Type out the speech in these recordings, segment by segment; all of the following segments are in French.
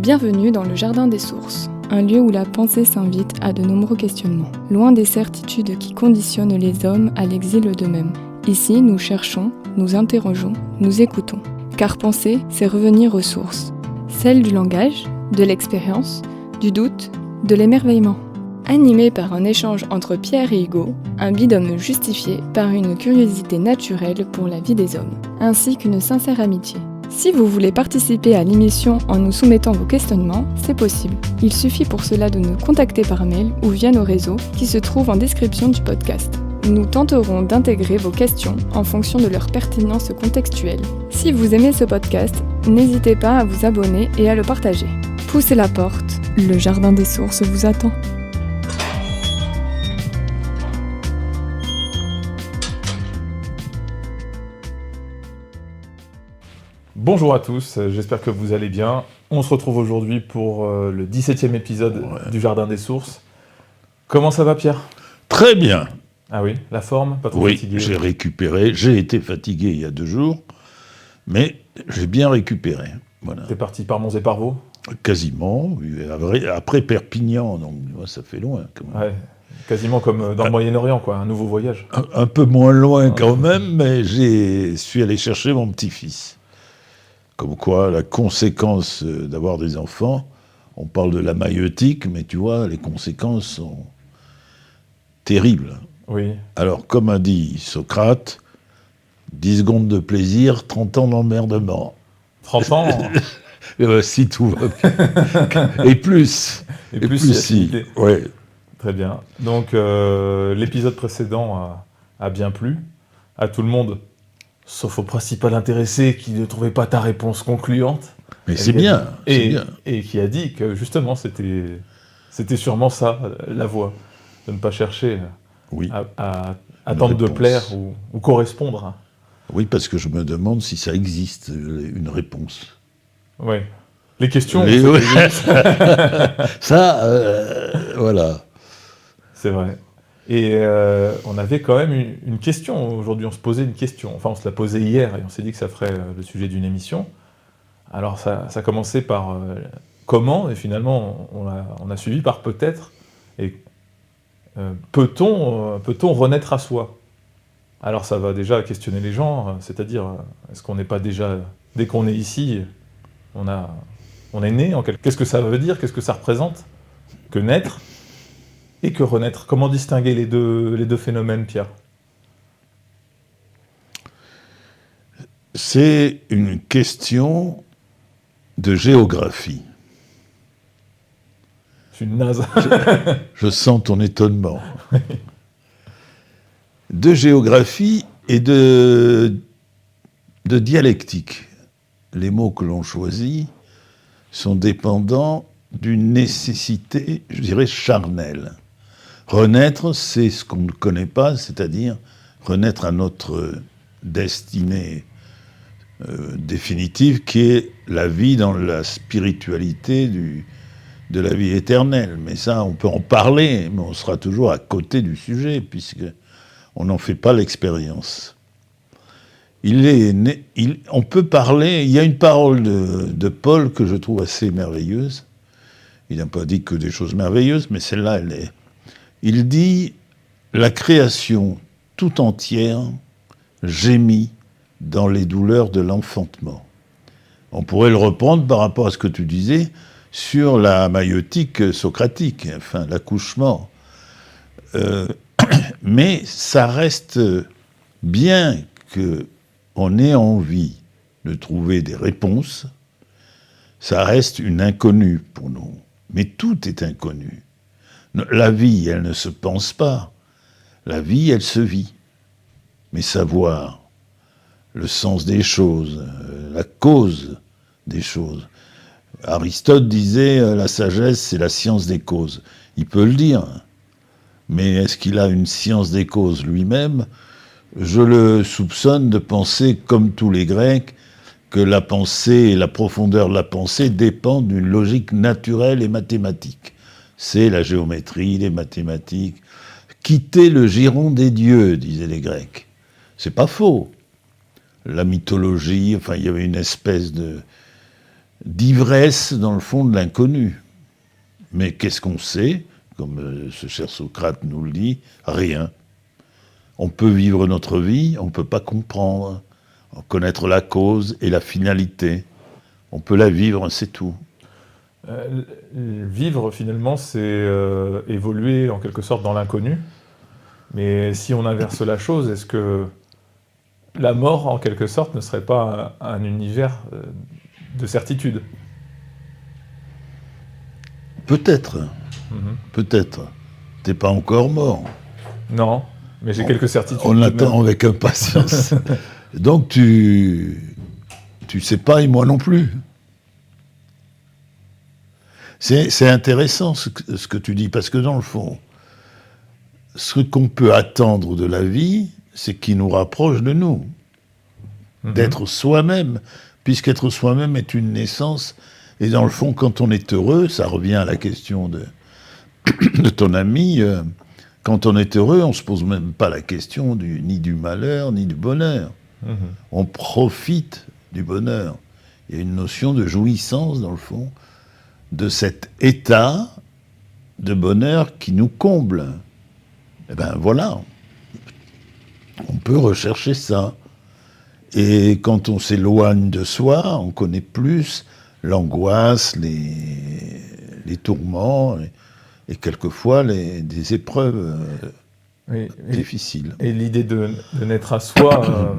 Bienvenue dans le Jardin des Sources, un lieu où la pensée s'invite à de nombreux questionnements, loin des certitudes qui conditionnent les hommes à l'exil d'eux-mêmes. Ici, nous cherchons, nous interrogeons, nous écoutons. Car penser, c'est revenir aux sources, celles du langage, de l'expérience, du doute, de l'émerveillement. Animé par un échange entre Pierre et Hugo, un binôme justifié par une curiosité naturelle pour la vie des hommes, ainsi qu'une sincère amitié. Si vous voulez participer à l'émission en nous soumettant vos questionnements, c'est possible. Il suffit pour cela de nous contacter par mail ou via nos réseaux qui se trouvent en description du podcast. Nous tenterons d'intégrer vos questions en fonction de leur pertinence contextuelle. Si vous aimez ce podcast, n'hésitez pas à vous abonner et à le partager. Poussez la porte, le Jardin des Sources vous attend. Bonjour à tous, j'espère que vous allez bien. On se retrouve aujourd'hui pour le 17e épisode du Jardin des Sources. Comment ça va, Pierre ? Très bien. Ah oui, la forme ? Pas trop fatigué ? Oui, j'ai récupéré. J'ai été fatigué il y a 2 jours, mais j'ai bien récupéré. Voilà. T'es parti par Mons et par Vaux ? Quasiment. Oui, après Perpignan, donc ça fait loin. Quand même. Ouais, quasiment comme dans le Moyen-Orient, quoi, un nouveau voyage. Un peu moins loin quand même, mais je suis allé chercher mon petit-fils. Comme quoi, la conséquence d'avoir des enfants, on parle de la maïeutique, mais tu vois, les conséquences sont terribles. Oui. Alors, comme a dit Socrate, 10 secondes de plaisir, 30 ans d'emmerdement. 30 ans Si tout va bien. Et plus. Et plus si. Ouais. Très bien. Donc, l'épisode précédent a bien plu à tout le monde. Sauf au principal intéressé qui ne trouvait pas ta réponse concluante. Mais c'est bien, Et qui a dit que justement c'était sûrement ça, la voie. De ne pas chercher à tenter de plaire ou correspondre. Oui, parce que je me demande si ça existe, une réponse. Oui. Les questions. Voilà. C'est vrai. Et on avait quand même une question aujourd'hui, on se posait une question, enfin on se l'a posée hier et on s'est dit que ça ferait le sujet d'une émission. Alors ça commençait par comment, et finalement on a suivi par peut-être, et peut-on renaître à soi ? Alors ça va déjà questionner les gens, c'est-à-dire est-ce qu'on n'est pas déjà, dès qu'on est ici, on est né, qu'est-ce que ça veut dire, qu'est-ce que ça représente que naître ? Et que renaître. Comment distinguer les deux phénomènes, Pierre ? C'est une question de géographie. Je suis une naze. Je sens ton étonnement. De géographie et de dialectique. Les mots que l'on choisit sont dépendants d'une nécessité, je dirais, charnelle. Renaître, c'est ce qu'on ne connaît pas, c'est-à-dire renaître à notre destinée définitive, qui est la vie dans la spiritualité de la vie éternelle. Mais ça, on peut en parler, mais on sera toujours à côté du sujet, puisqu'on n'en fait pas l'expérience. On peut parler, il y a une parole de Paul que je trouve assez merveilleuse. Il n'a pas dit que des choses merveilleuses, mais celle-là, elle est... Il dit « La création tout entière gémit dans les douleurs de l'enfantement ». On pourrait le reprendre par rapport à ce que tu disais sur la maïeutique socratique, enfin l'accouchement. Mais ça reste, bien qu'on ait envie de trouver des réponses, ça reste une inconnue pour nous. Mais tout est inconnu. La vie, elle ne se pense pas. La vie, elle se vit. Mais savoir le sens des choses, la cause des choses. Aristote disait la sagesse, c'est la science des causes. Il peut le dire. Mais est-ce qu'il a une science des causes lui-même ? Je le soupçonne de penser, comme tous les Grecs, que la pensée et la profondeur de la pensée dépendent d'une logique naturelle et mathématique. C'est la géométrie, les mathématiques. Quitter le giron des dieux, disaient les Grecs. C'est pas faux. La mythologie, enfin, il y avait une espèce d'ivresse dans le fond de l'inconnu. Mais qu'est-ce qu'on sait? Comme ce cher Socrate nous le dit, rien. On peut vivre notre vie, on ne peut pas comprendre, connaître la cause et la finalité. On peut la vivre, c'est tout. Vivre, finalement, c'est évoluer en quelque sorte dans l'inconnu. Mais si on inverse la chose, est-ce que la mort, en quelque sorte, ne serait pas un univers de certitude? Peut-être, peut-être. T'es pas encore mort. Non, mais j'ai quelques certitudes. On attend avec impatience. Donc tu sais pas et moi non plus. C'est intéressant ce que tu dis, parce que dans le fond, ce qu'on peut attendre de la vie, c'est qu'il nous rapproche de nous, d'être soi-même, puisqu'être soi-même est une naissance. Et dans le fond, quand on est heureux, ça revient à la question de ton ami, quand on est heureux, on ne se pose même pas la question ni du malheur, ni du bonheur. On profite du bonheur. Il y a une notion de jouissance, dans le fond, de cet état de bonheur qui nous comble. Eh bien voilà, on peut rechercher ça. Et quand on s'éloigne de soi, on connaît plus l'angoisse, les tourments, et quelquefois des épreuves difficiles. Et l'idée de naître à soi,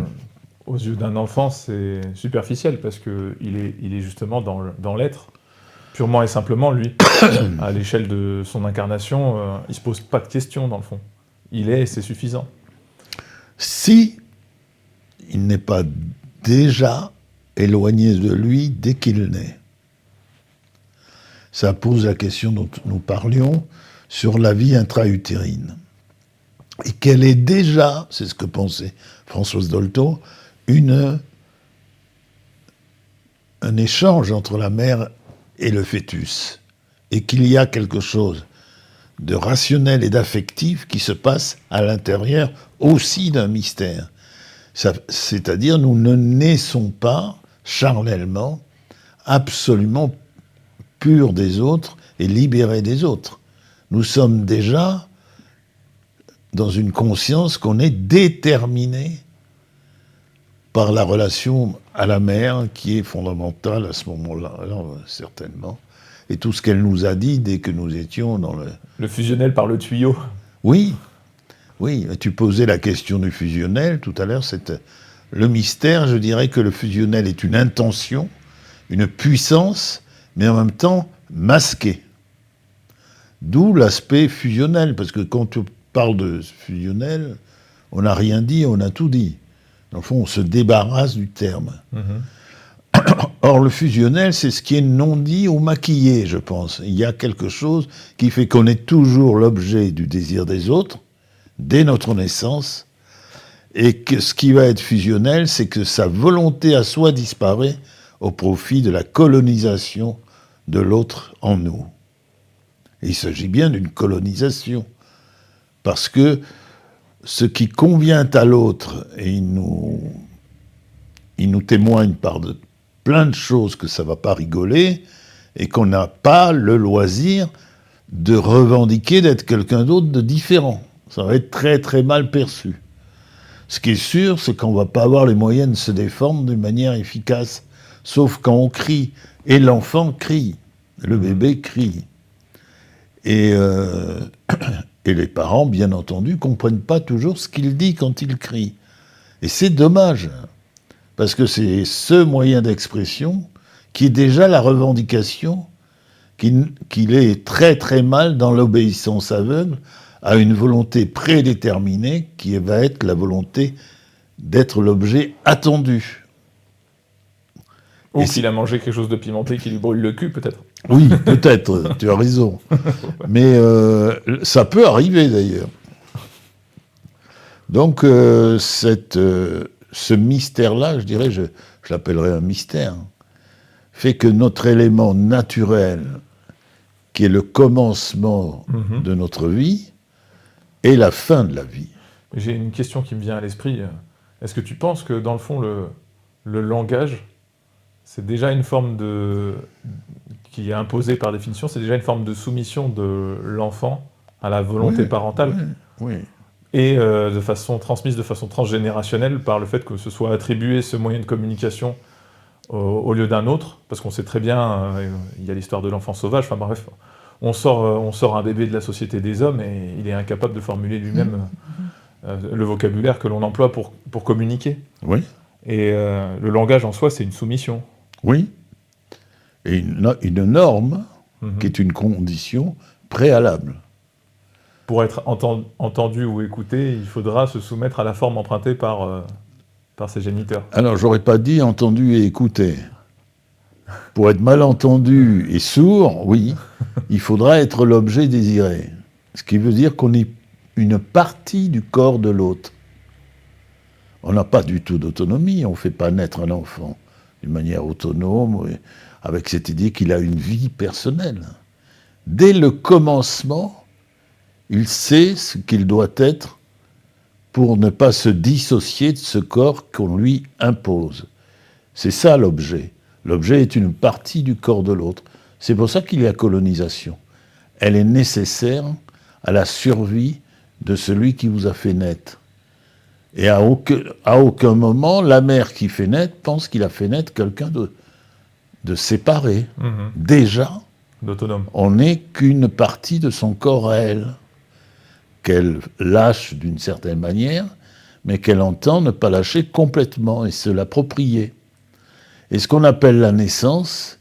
aux yeux d'un enfant, c'est superficiel, parce qu'il est justement dans l'être. Purement et simplement, lui, à l'échelle de son incarnation, il ne se pose pas de questions, dans le fond. Il est, et c'est suffisant. Si il n'est pas déjà éloigné de lui dès qu'il naît. Ça pose la question dont nous parlions sur la vie intra-utérine. Et qu'elle est déjà, c'est ce que pensait Françoise Dolto, un échange entre la mère et le fœtus. Et qu'il y a quelque chose de rationnel et d'affectif qui se passe à l'intérieur aussi d'un mystère. C'est-à-dire, nous ne naissons pas charnellement, absolument purs des autres et libérés des autres. Nous sommes déjà dans une conscience qu'on est déterminé par la relation à la mère qui est fondamentale à ce moment-là, certainement. Et tout ce qu'elle nous a dit dès que nous étions dans le... Le fusionnel par le tuyau. Oui, oui. Tu posais la question du fusionnel tout à l'heure. Le mystère, je dirais que le fusionnel est une intention, une puissance, mais en même temps masquée. D'où l'aspect fusionnel, parce que quand on parle de fusionnel, on n'a rien dit, on a tout dit. Dans le fond, on se débarrasse du terme. Or, le fusionnel, c'est ce qui est non dit ou maquillé, je pense. Il y a quelque chose qui fait qu'on est toujours l'objet du désir des autres, dès notre naissance, et que ce qui va être fusionnel, c'est que sa volonté à soi disparaît au profit de la colonisation de l'autre en nous. Et il s'agit bien d'une colonisation, parce que ce qui convient à l'autre, et il nous témoigne par plein de choses que ça ne va pas rigoler, et qu'on n'a pas le loisir de revendiquer d'être quelqu'un d'autre de différent. Ça va être très très mal perçu. Ce qui est sûr, c'est qu'on ne va pas avoir les moyens de se défendre d'une manière efficace, sauf quand on crie. Et l'enfant crie, le bébé crie. Et les parents, bien entendu, ne comprennent pas toujours ce qu'il dit quand il crie. Et c'est dommage, parce que c'est ce moyen d'expression qui est déjà la revendication qu'il est très très mal dans l'obéissance aveugle à une volonté prédéterminée qui va être la volonté d'être l'objet attendu. Ou qu'il a mangé quelque chose de pimenté qui lui brûle le cul, peut-être. Oui, peut-être, tu as raison. Mais ça peut arriver, d'ailleurs. Donc, ce mystère-là, je dirais, je l'appellerais un mystère, fait que notre élément naturel, qui est le commencement de notre vie, est la fin de la vie. J'ai une question qui me vient à l'esprit. Est-ce que tu penses que, dans le fond, le langage, c'est déjà une forme qui est imposée par définition, c'est déjà une forme de soumission de l'enfant à la volonté parentale. Oui. Et transmise de façon transgénérationnelle par le fait que ce soit attribué ce moyen de communication au lieu d'un autre, parce qu'on sait très bien, il y a l'histoire de l'enfant sauvage, enfin bref, on sort un bébé de la société des hommes et il est incapable de formuler lui-même le vocabulaire que l'on emploie pour communiquer. Oui. Et le langage en soi, c'est une soumission. Oui. Et une norme qui est une condition préalable. Pour être entendu ou écouté, il faudra se soumettre à la forme empruntée par ses géniteurs. Alors, j'aurais pas dit entendu et écouté. Pour être mal entendu et sourd, oui, il faudra être l'objet désiré. Ce qui veut dire qu'on est une partie du corps de l'autre. On n'a pas du tout d'autonomie, on ne fait pas naître un enfant d'une manière autonome, avec cette idée qu'il a une vie personnelle. Dès le commencement, il sait ce qu'il doit être pour ne pas se dissocier de ce corps qu'on lui impose. C'est ça l'objet. L'objet est une partie du corps de l'autre. C'est pour ça qu'il y a colonisation. Elle est nécessaire à la survie de celui qui vous a fait naître. Et à aucun moment, la mère qui fait naître pense qu'il a fait naître quelqu'un de séparé. Déjà, d'autonome. On n'est qu'une partie de son corps à elle, qu'elle lâche d'une certaine manière, mais qu'elle entend ne pas lâcher complètement et se l'approprier. Et ce qu'on appelle la naissance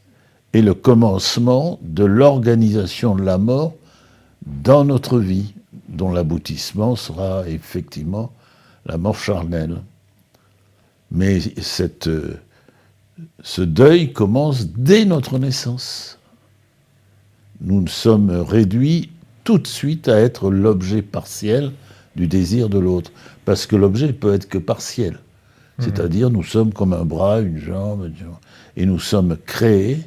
est le commencement de l'organisation de la mort dans notre vie, dont l'aboutissement sera effectivement la mort charnelle. Mais ce deuil commence dès notre naissance. Nous sommes réduits tout de suite à être l'objet partiel du désir de l'autre, parce que l'objet peut être que partiel. C'est-à-dire, nous sommes comme un bras, une jambe, et nous sommes créés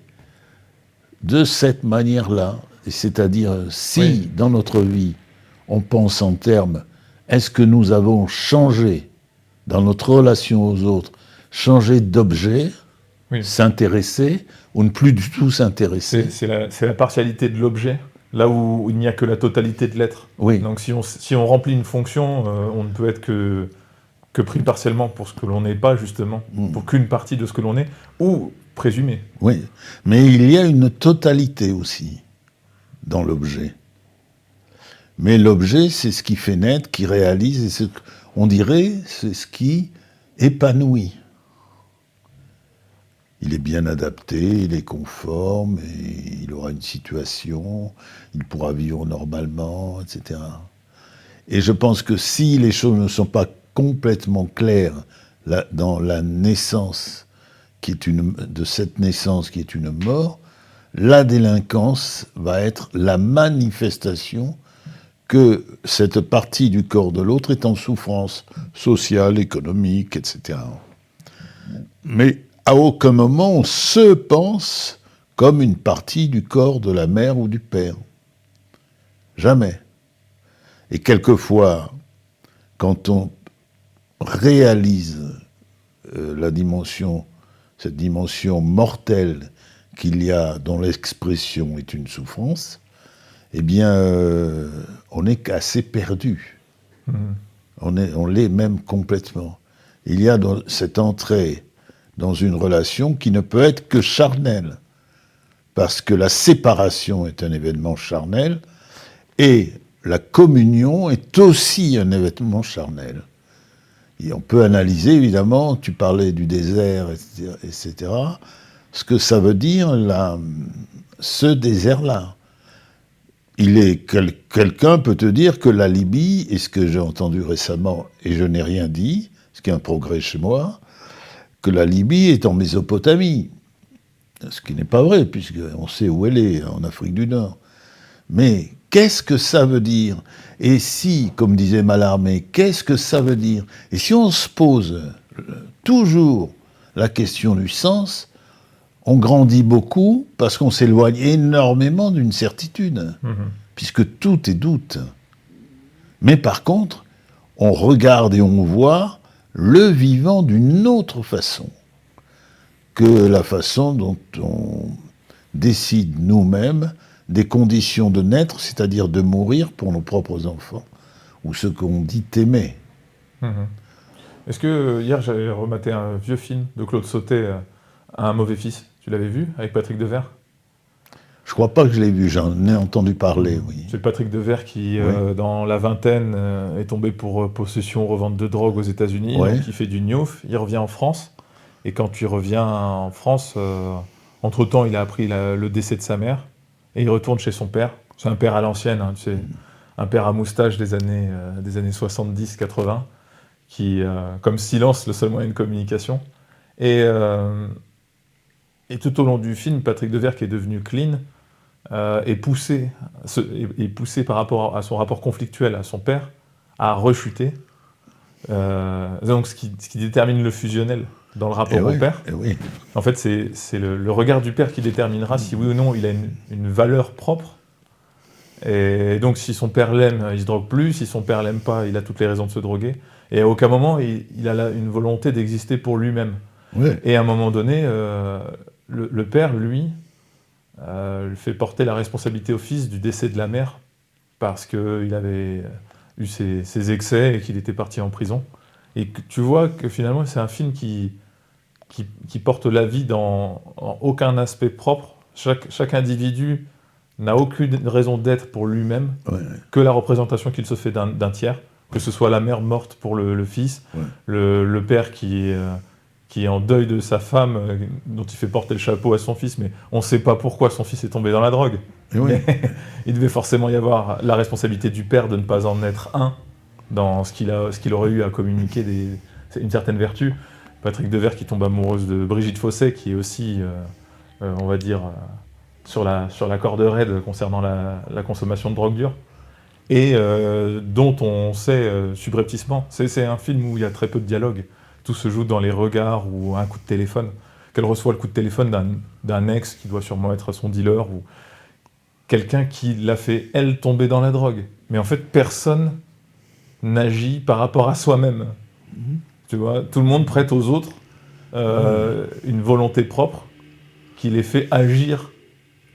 de cette manière-là. C'est-à-dire, si dans notre vie, on pense en termes, est-ce que nous avons changé dans notre relation aux autres, changé d'objet, s'intéresser, ou ne plus du tout s'intéresser? C'est la partialité de l'objet, là où il n'y a que la totalité de l'être. Oui. Donc si on remplit une fonction, on ne peut être que pris partiellement pour ce que l'on n'est pas, justement, pour qu'une partie de ce que l'on est, ou présumé. Oui, mais il y a une totalité aussi dans l'objet. Mais l'objet, c'est ce qui fait naître, qui réalise, et on dirait, c'est ce qui épanouit. Il est bien adapté, il est conforme, et il aura une situation, il pourra vivre normalement, etc. Et je pense que si les choses ne sont pas complètement claires dans la naissance, de cette naissance qui est une mort, la délinquance va être la manifestation que cette partie du corps de l'autre est en souffrance sociale, économique, etc. Mais à aucun moment on se pense comme une partie du corps de la mère ou du père. Jamais. Et quelquefois, quand on réalise cette dimension mortelle qu'il y a, dont l'expression est une souffrance, eh bien, on est assez perdu. On l'est même complètement. Il y a cette entrée dans une relation qui ne peut être que charnelle, parce que la séparation est un événement charnel, et la communion est aussi un événement charnel. Et on peut analyser, évidemment, tu parlais du désert, etc., ce que ça veut dire, ce désert-là. Quelqu'un peut te dire que la Libye, et ce que j'ai entendu récemment, et je n'ai rien dit, ce qui est un progrès chez moi, que la Libye est en Mésopotamie. Ce qui n'est pas vrai, puisqu'on sait où elle est, en Afrique du Nord. Mais qu'est-ce que ça veut dire? Et si, comme disait Mallarmé, qu'est-ce que ça veut dire? Et si on se pose toujours la question du sens, on grandit beaucoup parce qu'on s'éloigne énormément d'une certitude, puisque tout est doute. Mais par contre, on regarde et on voit le vivant d'une autre façon que la façon dont on décide nous-mêmes des conditions de naître, c'est-à-dire de mourir pour nos propres enfants, ou ce qu'on dit aimer. Est-ce que hier j'avais rematé un vieux film de Claude Sautet, Un mauvais fils, tu l'avais vu, avec Patrick Devers? Je crois pas que je l'ai vu, j'en ai entendu parler, oui. C'est Patrick Devers qui, dans la vingtaine, est tombé pour possession, revente de drogue aux États-Unis, donc il fait du gnouf, il revient en France, et quand il revient en France, entre-temps il a appris le décès de sa mère, et il retourne chez son père. C'est un père à l'ancienne, hein, tu sais, un père à moustache des années 70-80, qui, comme silence, le seul moyen de communication. Et tout au long du film, Patrick Devers, qui est devenu clean, est poussé par rapport à son rapport conflictuel à son père à rechuter. Donc ce qui détermine le fusionnel dans le rapport au père. En fait, c'est le regard du père qui déterminera si oui ou non il a une valeur propre. Et donc si son père l'aime, il se drogue plus. Si son père l'aime pas, il a toutes les raisons de se droguer. Et à aucun moment il a une volonté d'exister pour lui-même. Et à un moment donné, le père, lui, fait porter la responsabilité au fils du décès de la mère parce qu'il avait eu ses excès et qu'il était parti en prison. Et que tu vois que finalement c'est un film qui porte la vie en aucun aspect propre. Chaque individu n'a aucune raison d'être pour lui-même que la représentation qu'il se fait d'un tiers, que ce soit la mère morte pour le fils, le père qui est en deuil de sa femme, dont il fait porter le chapeau à son fils, mais on ne sait pas pourquoi son fils est tombé dans la drogue. Il devait forcément y avoir la responsabilité du père de ne pas en être un dans ce qu'il aurait eu à communiquer une certaine vertu. Patrick Devers qui tombe amoureuse de Brigitte Fossey, qui est aussi, on va dire, sur la corde raide concernant la consommation de drogue dure, et dont on sait subrepticement. C'est un film où il y a très peu de dialogue. Tout se joue dans les regards ou un coup de téléphone. Qu'elle reçoit le coup de téléphone d'un ex qui doit sûrement être son dealer, ou quelqu'un qui l'a fait, elle, tomber dans la drogue. Mais en fait, personne n'agit par rapport à soi-même. Tu vois, tout le monde prête aux autres une volonté propre qui les fait agir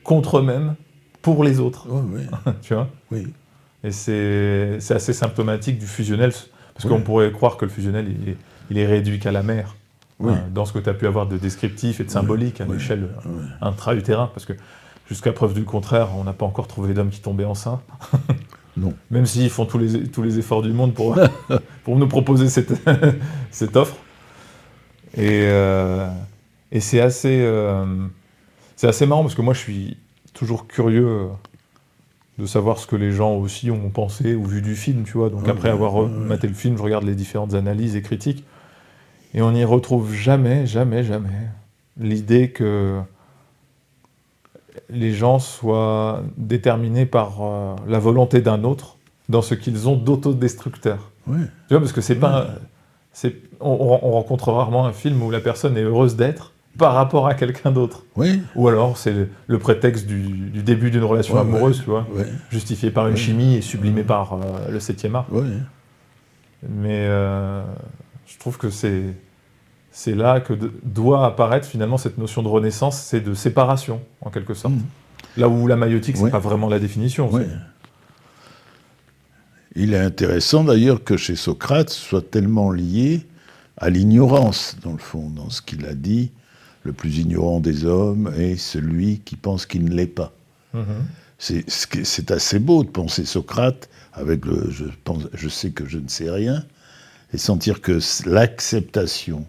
contre eux-mêmes pour les autres. Tu vois. Et c'est assez symptomatique du fusionnel, parce qu'on pourrait croire que le fusionnel, il est réduit qu'à la mère, dans ce que tu as pu avoir de descriptif et de symbolique à l'échelle intra-utérin, parce que jusqu'à preuve du contraire, on n'a pas encore trouvé d'homme qui tombait enceint. Non. Même s'ils font tous les efforts du monde pour nous proposer cette offre. Et c'est assez marrant, parce que moi je suis toujours curieux de savoir ce que les gens aussi ont pensé ou vu du film, tu vois. Donc après avoir maté le film, je regarde les différentes analyses et critiques, et on n'y retrouve jamais l'idée que les gens soient déterminés par la volonté d'un autre dans ce qu'ils ont d'autodestructeur. Tu vois, parce que c'est pas... on rencontre rarement un film où la personne est heureuse d'être par rapport à quelqu'un d'autre. Ou alors c'est le prétexte du début d'une relation amoureuse, tu vois, justifié par une chimie et sublimé par le 7e art. Mais je trouve que c'est là que doit apparaître finalement cette notion de renaissance, c'est de séparation, en quelque sorte. Là où la maïotique, c'est pas vraiment la définition. Il est intéressant d'ailleurs que chez Socrate soit tellement lié à l'ignorance, dans le fond, dans ce qu'il a dit. Le plus ignorant des hommes est celui qui pense qu'il ne l'est pas. C'est assez beau de penser Socrate avec je sais que je ne sais rien, et sentir que l'acceptation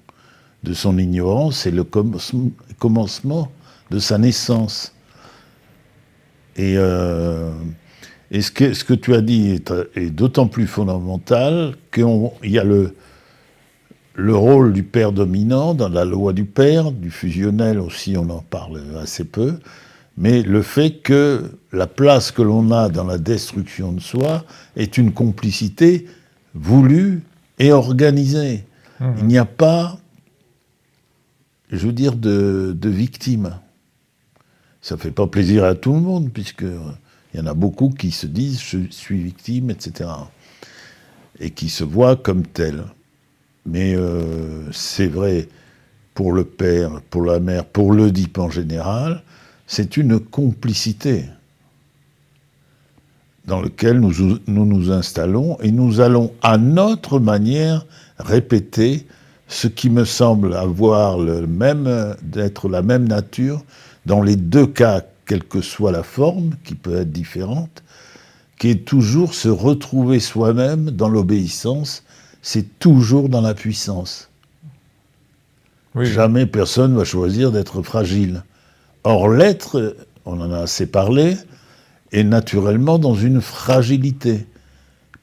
de son ignorance est le commencement de sa naissance. Et ce que tu as dit est d'autant plus fondamental qu'il y a le rôle du père dominant dans la loi du père, du fusionnel aussi, on en parle assez peu, mais le fait que la place que l'on a dans la destruction de soi est une complicité voulue et organisée. Il n'y a pas, je veux dire, de victime. Ça ne fait pas plaisir à tout le monde, puisqu'il y en a beaucoup qui se disent « je suis victime », etc. et qui se voient comme tels. Mais c'est vrai pour le père, pour la mère, pour l'Oedipe en général, c'est une complicité dans laquelle nous installons et nous allons à notre manière répéter ce qui me semble d'être la même nature dans les deux cas, quelle que soit la forme, qui peut être différente, qui est toujours se retrouver soi-même dans l'obéissance, c'est toujours dans la puissance. Oui. Jamais personne ne va choisir d'être fragile. Or, l'être, on en a assez parlé, est naturellement dans une fragilité.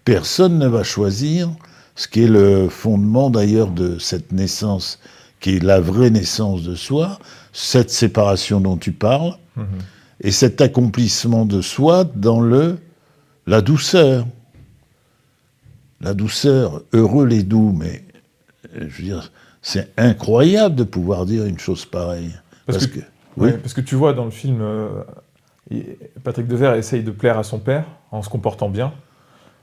Personne ne va choisir, ce qui est le fondement d'ailleurs de cette naissance, qui est la vraie naissance de soi, cette séparation dont tu parles, et cet accomplissement de soi dans la douceur. La douceur, heureux les doux, mais je veux dire, c'est incroyable de pouvoir dire une chose pareille. Parce que tu vois dans le film, Patrick Devers essaye de plaire à son père en se comportant bien,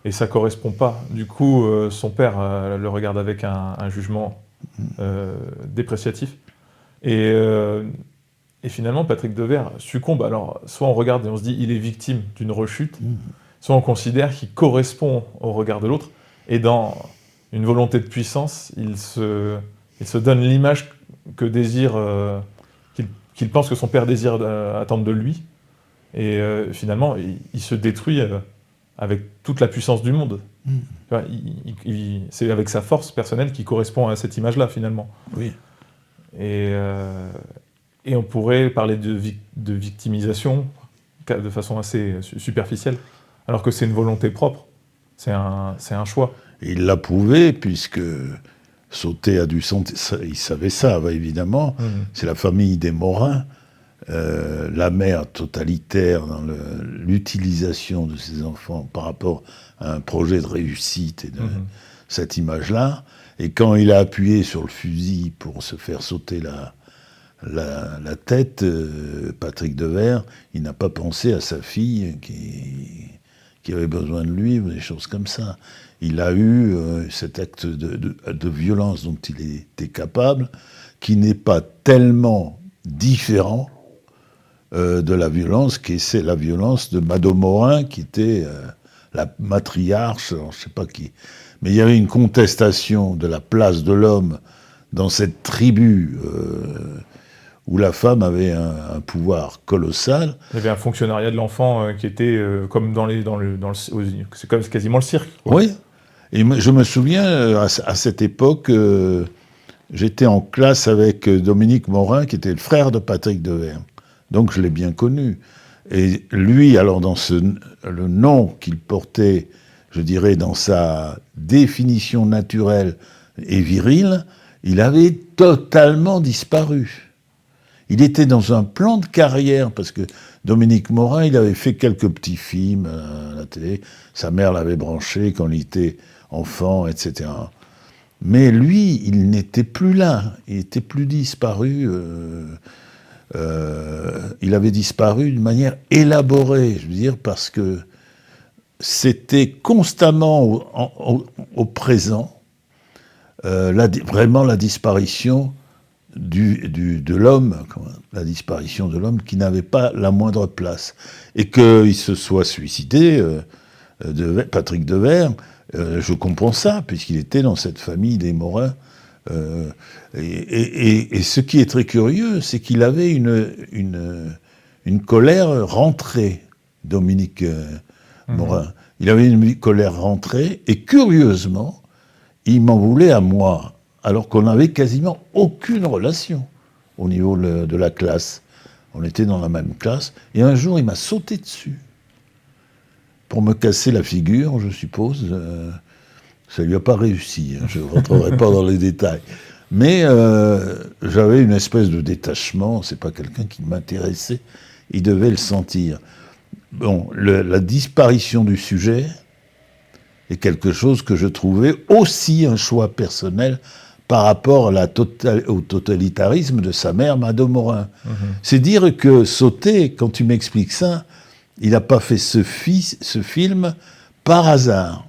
et ça correspond pas. Du coup, son père le regarde avec un jugement dépréciatif. Et finalement, Patrick Devers succombe. Alors, soit on regarde et on se dit il est victime d'une rechute, soit on considère qu'il correspond au regard de l'autre, et dans une volonté de puissance, il se donne l'image que désire, qu'il pense que son père désire attendre de lui, et finalement, il se détruit avec toute la puissance du monde. C'est avec sa force personnelle qui correspond à cette image-là, finalement. Oui. Et on pourrait parler de victimisation de façon assez superficielle, alors que c'est une volonté propre, c'est un choix. Et il l'a prouvé, puisque Sauté a dû sentir, il savait ça, évidemment, c'est la famille des Morin, la mère totalitaire dans l'utilisation de ses enfants par rapport à un projet de réussite et de cette image-là, et quand il a appuyé sur le fusil pour se faire sauter la tête, Patrick Devers, il n'a pas pensé à sa fille qui avait besoin de lui, ou des choses comme ça. Il a eu cet acte de violence dont il était capable, qui n'est pas tellement différent de la violence, c'est la violence de Mado Morin, qui était la matriarche, alors, je ne sais pas qui. Mais il y avait une contestation de la place de l'homme dans cette tribu où la femme avait un pouvoir colossal. Il y avait un fonctionnariat de l'enfant qui était comme c'est quasiment le cirque. Quoi. Oui, et je me souviens, à cette époque, j'étais en classe avec Dominique Morin, qui était le frère de Patrick Devers. Donc je l'ai bien connu. Et lui, alors le nom qu'il portait, je dirais, dans sa définition naturelle et virile, il avait totalement disparu. Il était dans un plan de carrière, parce que Dominique Morin, il avait fait quelques petits films à la télé, sa mère l'avait branché quand il était enfant, etc. Mais lui, il n'était plus là, il n'était plus disparu, il avait disparu d'une manière élaborée, je veux dire, parce que c'était constamment au présent, vraiment la disparition de l'homme, la disparition de l'homme qui n'avait pas la moindre place. Et qu'il se soit suicidé, Patrick Devers, je comprends ça, puisqu'il était dans cette famille des Morins. Et ce qui est très curieux, c'est qu'il avait une colère rentrée, Dominique Morin. Il avait une colère rentrée, et curieusement, il m'en voulait à moi, alors qu'on n'avait quasiment aucune relation au niveau de la classe. On était dans la même classe, et un jour, il m'a sauté dessus. Pour me casser la figure, je suppose. Ça ne lui a pas réussi, hein, je ne rentrerai pas dans les détails. Mais j'avais une espèce de détachement, c'est pas quelqu'un qui m'intéressait, il devait le sentir. Bon, la disparition du sujet est quelque chose que je trouvais aussi un choix personnel par rapport au totalitarisme de sa mère, Mado Morin. C'est dire que Sauté, quand tu m'expliques ça, il n'a pas fait ce film par hasard.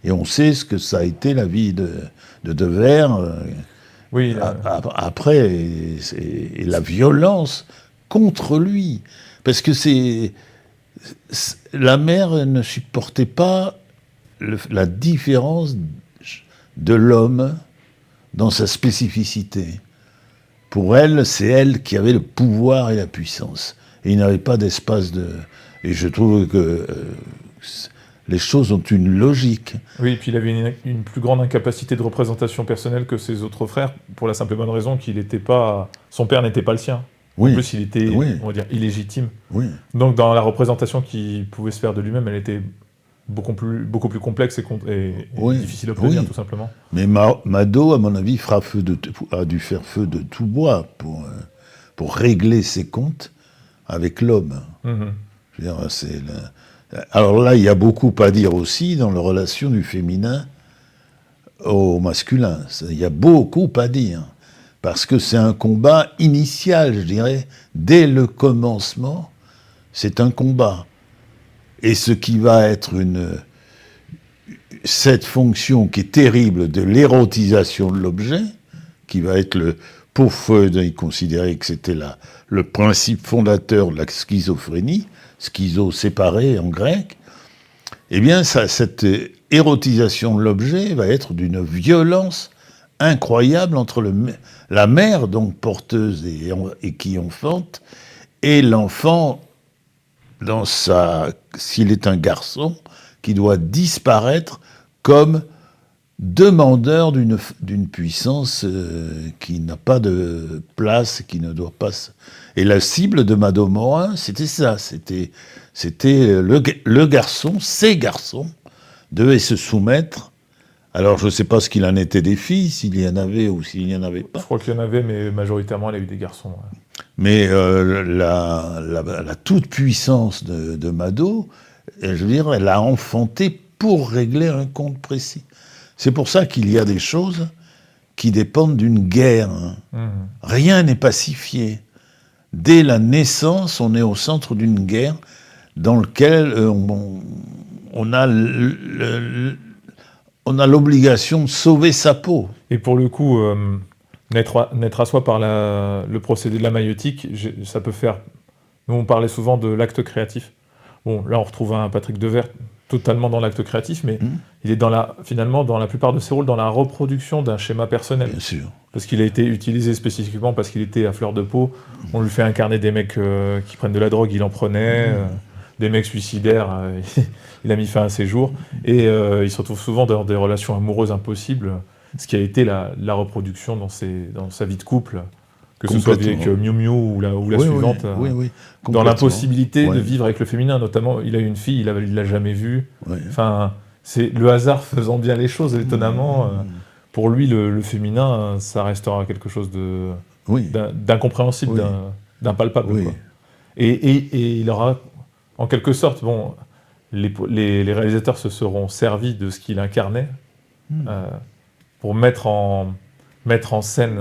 Et on sait ce que ça a été la vie de Devers, Oui, Après, et la violence contre lui. Parce que la mère ne supportait pas la différence de l'homme dans sa spécificité. Pour elle, c'est elle qui avait le pouvoir et la puissance. Et il n'avait pas d'espace de... Et je trouve que les choses ont une logique. oui, et puis il avait une plus grande incapacité de représentation personnelle que ses autres frères, pour la simple et bonne raison qu'il n'était pas... Son père n'était pas le sien. Oui. En plus, il était, Oui. on va dire, illégitime. Oui. Donc, dans la représentation qu'il pouvait se faire de lui-même, elle était beaucoup plus complexe et Oui. difficile à obtenir, Oui. tout simplement. Mais Mado, à mon avis, a dû faire feu de tout bois pour régler ses comptes avec l'homme. Mhm. Je veux dire, alors là, il y a beaucoup à dire aussi dans la relation du féminin au masculin. Il y a beaucoup à dire. Parce que c'est un combat initial, je dirais. Dès le commencement, c'est un combat. Et ce qui va être cette fonction qui est terrible de l'érotisation de l'objet, qui va être pour Freud, il considérait que c'était le principe fondateur de la schizophrénie, schizo séparé en grec, eh bien, cette érotisation de l'objet va être d'une violence incroyable entre la mère, donc porteuse et qui enfante, et l'enfant, s'il est un garçon, qui doit disparaître comme demandeur d'une puissance qui n'a pas de place, qui ne doit pas... Et la cible de Mado Morin, c'était ça, c'était le garçon, ces garçons, devaient se soumettre. Alors je ne sais pas ce qu'il en était des filles, s'il y en avait ou s'il n'y en avait pas. Je crois qu'il y en avait, mais majoritairement, elle a eu des garçons. Ouais. Mais la toute-puissance de Mado, je veux dire, elle a enfanté pour régler un compte précis. C'est pour ça qu'il y a des choses qui dépendent d'une guerre. Rien n'est pacifié. Dès la naissance, on est au centre d'une guerre dans laquelle on a l'obligation de sauver sa peau. Et pour le coup, naître à soi par le procédé de la maïeutique, ça peut faire... Nous, on parlait souvent de l'acte créatif. Bon, là, on retrouve un Patrick Devers totalement dans l'acte créatif, mais il est finalement, dans la plupart de ses rôles, dans la reproduction d'un schéma personnel. Bien sûr. Parce qu'il a été utilisé spécifiquement parce qu'il était à fleur de peau. On lui fait incarner des mecs qui prennent de la drogue, il en prenait, des mecs suicidaires, il a mis fin à ses jours, et il se retrouve souvent dans des relations amoureuses impossibles, ce qui a été la reproduction dans sa vie de couple, que ce soit avec Miu Miu ou la suivante, dans l'impossibilité de vivre avec le féminin, notamment, il a eu une fille, il l'a jamais vue, enfin, c'est le hasard faisant bien les choses, étonnamment, pour lui, le féminin, ça restera quelque chose d'incompréhensible, d'impalpable. Quoi. Et il aura, en quelque sorte, bon, les réalisateurs se seront servis de ce qu'il incarnait pour mettre en scène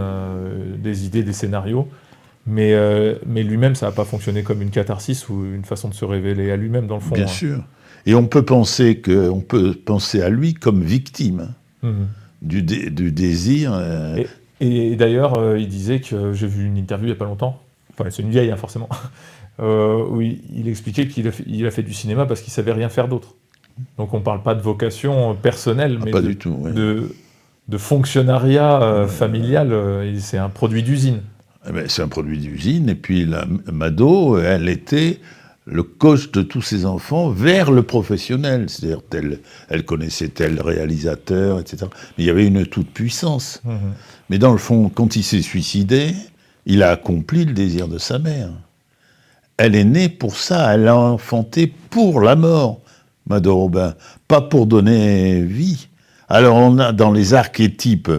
des idées, des scénarios, mais lui-même, ça n'a pas fonctionné comme une catharsis ou une façon de se révéler à lui-même, dans le fond. Bien sûr. Et on peut penser à lui comme victime du désir. Et d'ailleurs, il disait que j'ai vu une interview il n'y a pas longtemps, enfin c'est une vieille, hein, forcément, où il expliquait qu'il a fait du cinéma parce qu'il ne savait rien faire d'autre. Donc on ne parle pas de vocation personnelle, mais pas du tout, de fonctionnariat familial, c'est un produit d'usine. C'est un produit d'usine, et puis Mado, elle était le coach de tous ses enfants vers le professionnel, c'est-à-dire elle connaissait tel réalisateur, etc. Mais il y avait une toute-puissance. Mais dans le fond, quand il s'est suicidé, il a accompli le désir de sa mère. Elle est née pour ça, elle a enfanté pour la mort, Mado Robin, pas pour donner vie. Alors on a dans les archétypes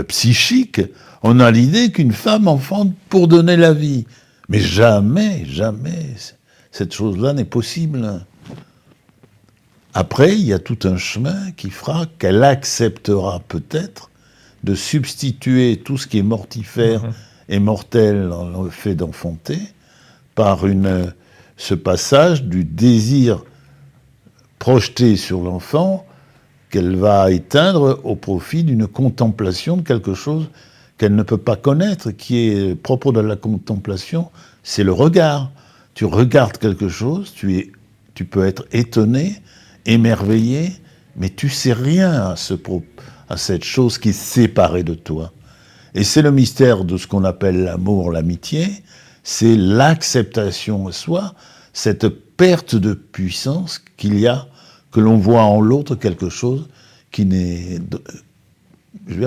psychiques, on a l'idée qu'une femme enfante pour donner la vie. Mais jamais, cette chose-là n'est possible. Après, il y a tout un chemin qui fera qu'elle acceptera peut-être de substituer tout ce qui est mortifère et mortel dans le fait d'enfanter par ce passage du désir projeté sur l'enfant qu'elle va éteindre au profit d'une contemplation de quelque chose qu'elle ne peut pas connaître, qui est propre de la contemplation, c'est le regard. Tu regardes quelque chose, tu peux être étonné, émerveillé, mais tu sais rien à cette chose qui est séparée de toi. Et c'est le mystère de ce qu'on appelle l'amour, l'amitié, c'est l'acceptation de soi, cette perte de puissance qu'il y a, que l'on voit en l'autre quelque chose qui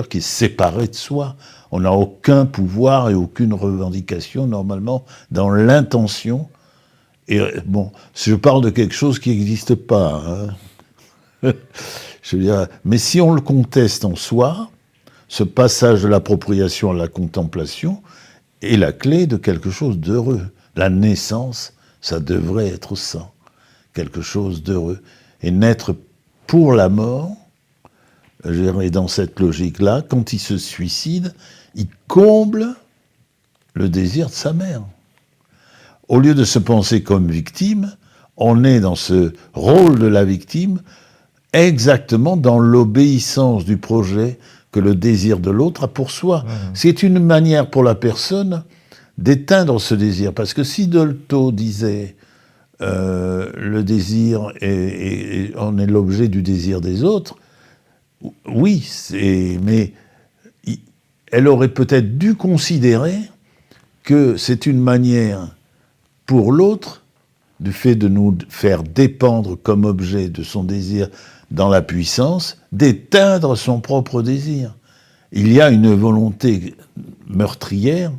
qui est séparé de soi. On n'a aucun pouvoir et aucune revendication, normalement, dans l'intention. Et bon, je parle de quelque chose qui n'existe pas. Hein. Je veux dire, mais si on le conteste en soi, ce passage de l'appropriation à la contemplation est la clé de quelque chose d'heureux. La naissance, ça devrait être ça, quelque chose d'heureux. Et naître pour la mort, et dans cette logique-là, quand il se suicide, il comble le désir de sa mère. Au lieu de se penser comme victime, on est dans ce rôle de la victime, exactement dans l'obéissance du projet que le désir de l'autre a pour soi. C'est une manière pour la personne d'éteindre ce désir. Parce que si Dolto disait le désir on est l'objet du désir des autres, oui, mais elle aurait peut-être dû considérer que c'est une manière pour l'autre, du fait de nous faire dépendre comme objet de son désir dans la puissance, d'éteindre son propre désir. Il y a une volonté meurtrière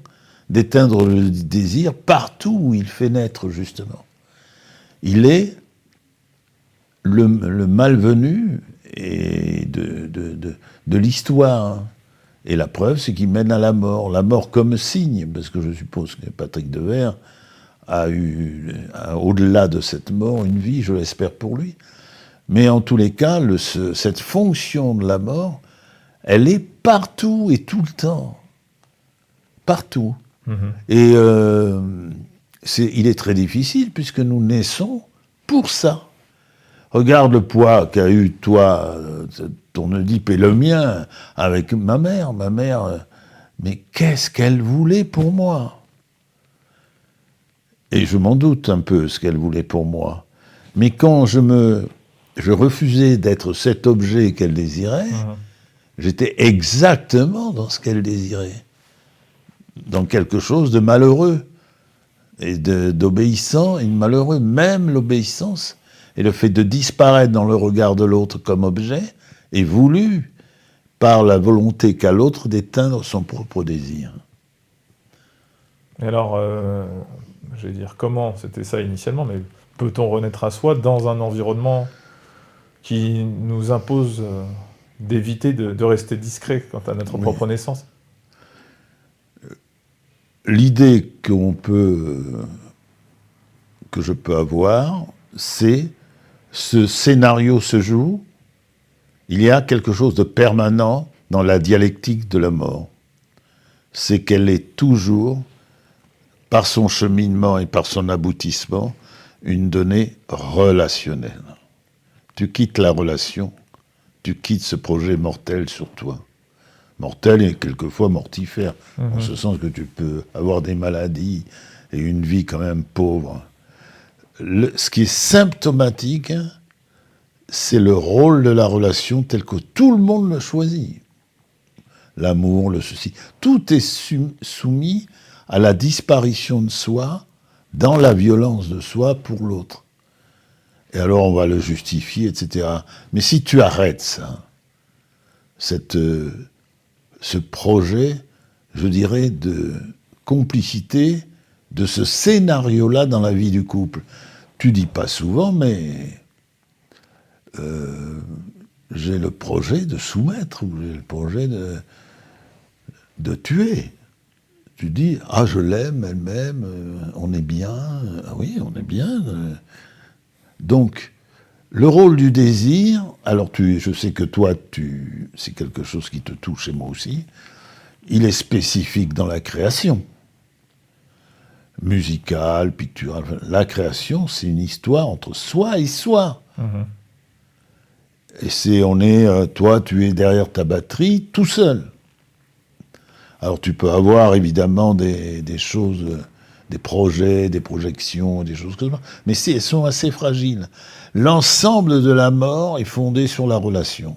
d'éteindre le désir partout où il fait naître, justement. Il est le malvenu et de l'histoire. Et la preuve, c'est qu'il mène à la mort comme signe, parce que je suppose que Patrick Devers a eu, au-delà de cette mort, une vie, je l'espère pour lui. Mais en tous les cas, cette fonction de la mort, elle est partout et tout le temps. Partout. Et il est très difficile, puisque nous naissons pour ça. Regarde le poids qu'a eu, toi, ton Oedipe et le mien, avec ma mère. Ma mère, mais qu'est-ce qu'elle voulait pour moi? Et je m'en doute un peu, ce qu'elle voulait pour moi. Mais quand je refusais d'être cet objet qu'elle désirait, j'étais exactement dans ce qu'elle désirait. Dans quelque chose de malheureux, et d'obéissant et de malheureux. Même l'obéissance et le fait de disparaître dans le regard de l'autre comme objet est voulu par la volonté qu'a l'autre d'éteindre son propre désir. Et alors, je vais dire comment c'était ça initialement, mais peut-on renaître à soi dans un environnement qui nous impose d'éviter de rester discret quant à notre propre naissance? L'idée que je peux avoir, c'est ce scénario se joue, il y a quelque chose de permanent dans la dialectique de la mort. C'est qu'elle est toujours, par son cheminement et par son aboutissement, une donnée relationnelle. Tu quittes la relation, tu quittes ce projet mortel sur toi. Mortel et quelquefois mortifère, en ce sens que tu peux avoir des maladies et une vie quand même pauvre. Ce qui est symptomatique, c'est le rôle de la relation tel que tout le monde le choisit. L'amour, le ceci, tout est soumis à la disparition de soi dans la violence de soi pour l'autre. Et alors on va le justifier, etc. Mais si tu arrêtes ça, ce projet, je dirais, de complicité, de ce scénario-là dans la vie du couple. Tu dis pas souvent, mais j'ai le projet de soumettre, ou j'ai le projet de tuer. Tu dis, ah, je l'aime, elle m'aime, on est bien, ah oui, on est bien. Donc, le rôle du désir, alors je sais que toi, c'est quelque chose qui te touche, et moi aussi, il est spécifique dans la création. Musicale, picturale. La création, c'est une histoire entre soi et soi. Et toi, tu es derrière ta batterie, tout seul. Alors tu peux avoir évidemment des choses, des projets, des projections, des choses comme ça, mais elles sont assez fragiles. L'ensemble de la mort est fondé sur la relation.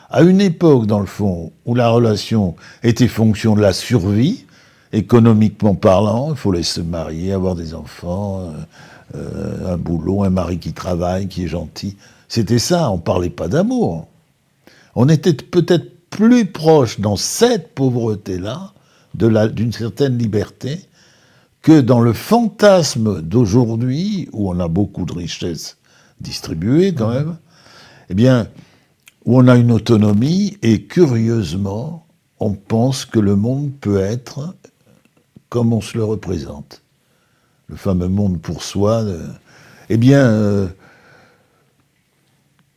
À une époque, dans le fond, où la relation était fonction de la survie, économiquement parlant, il faut se marier, avoir des enfants, un boulot, un mari qui travaille, qui est gentil. C'était ça, on ne parlait pas d'amour. On était peut-être plus proche dans cette pauvreté-là, d'une certaine liberté, que dans le fantasme d'aujourd'hui, où on a beaucoup de richesses distribuées quand même, eh bien, où on a une autonomie, et curieusement, on pense que le monde peut être comme on se le représente. Le fameux monde pour soi. Eh bien,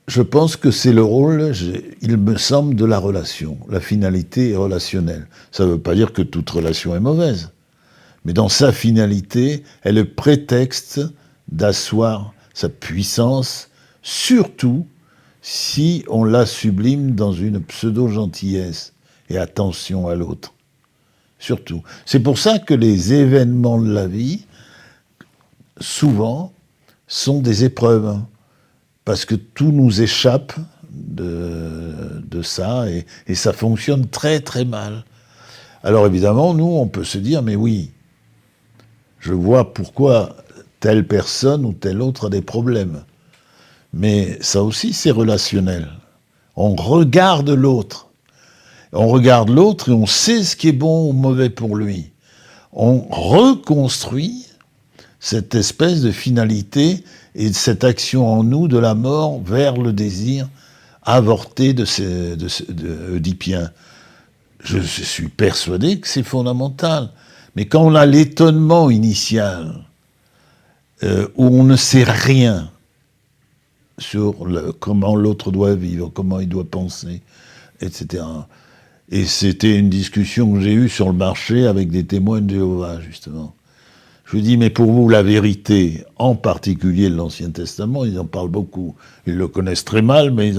je pense que c'est le rôle, il me semble, de la relation. La finalité est relationnelle. Ça ne veut pas dire que toute relation est mauvaise. Mais dans sa finalité, elle est le prétexte d'asseoir sa puissance, surtout si on la sublime dans une pseudo-gentillesse et attention à l'autre. Surtout. C'est pour ça que les événements de la vie, souvent, sont des épreuves. Parce que tout nous échappe de ça, et ça fonctionne très très mal. Alors évidemment, nous, on peut se dire, mais oui, je vois pourquoi telle personne ou telle autre a des problèmes. Mais ça aussi, c'est relationnel. On regarde l'autre. On regarde l'autre et on sait ce qui est bon ou mauvais pour lui. On reconstruit cette espèce de finalité et de cette action en nous de la mort vers le désir avorté d'Oedipien. Je suis persuadé que c'est fondamental. Mais quand on a l'étonnement initial, où on ne sait rien sur comment l'autre doit vivre, comment il doit penser, etc. Et c'était une discussion que j'ai eue sur le marché avec des témoins de Jéhovah, justement. Je lui dis, mais pour vous, la vérité, en particulier l'Ancien Testament, ils en parlent beaucoup. Ils le connaissent très mal, mais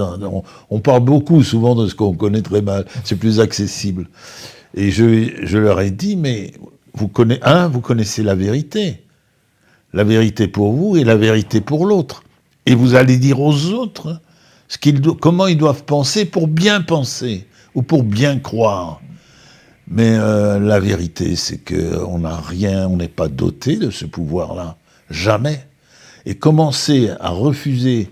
on parle beaucoup souvent de ce qu'on connaît très mal. C'est plus accessible. Et je leur ai dit, mais vous connaissez la vérité. La vérité pour vous et la vérité pour l'autre. Et vous allez dire aux autres comment ils doivent penser pour bien penser ou pour bien croire. Mais la vérité, c'est qu'on n'a rien, on n'est pas doté de ce pouvoir-là. Jamais. Et commencer à refuser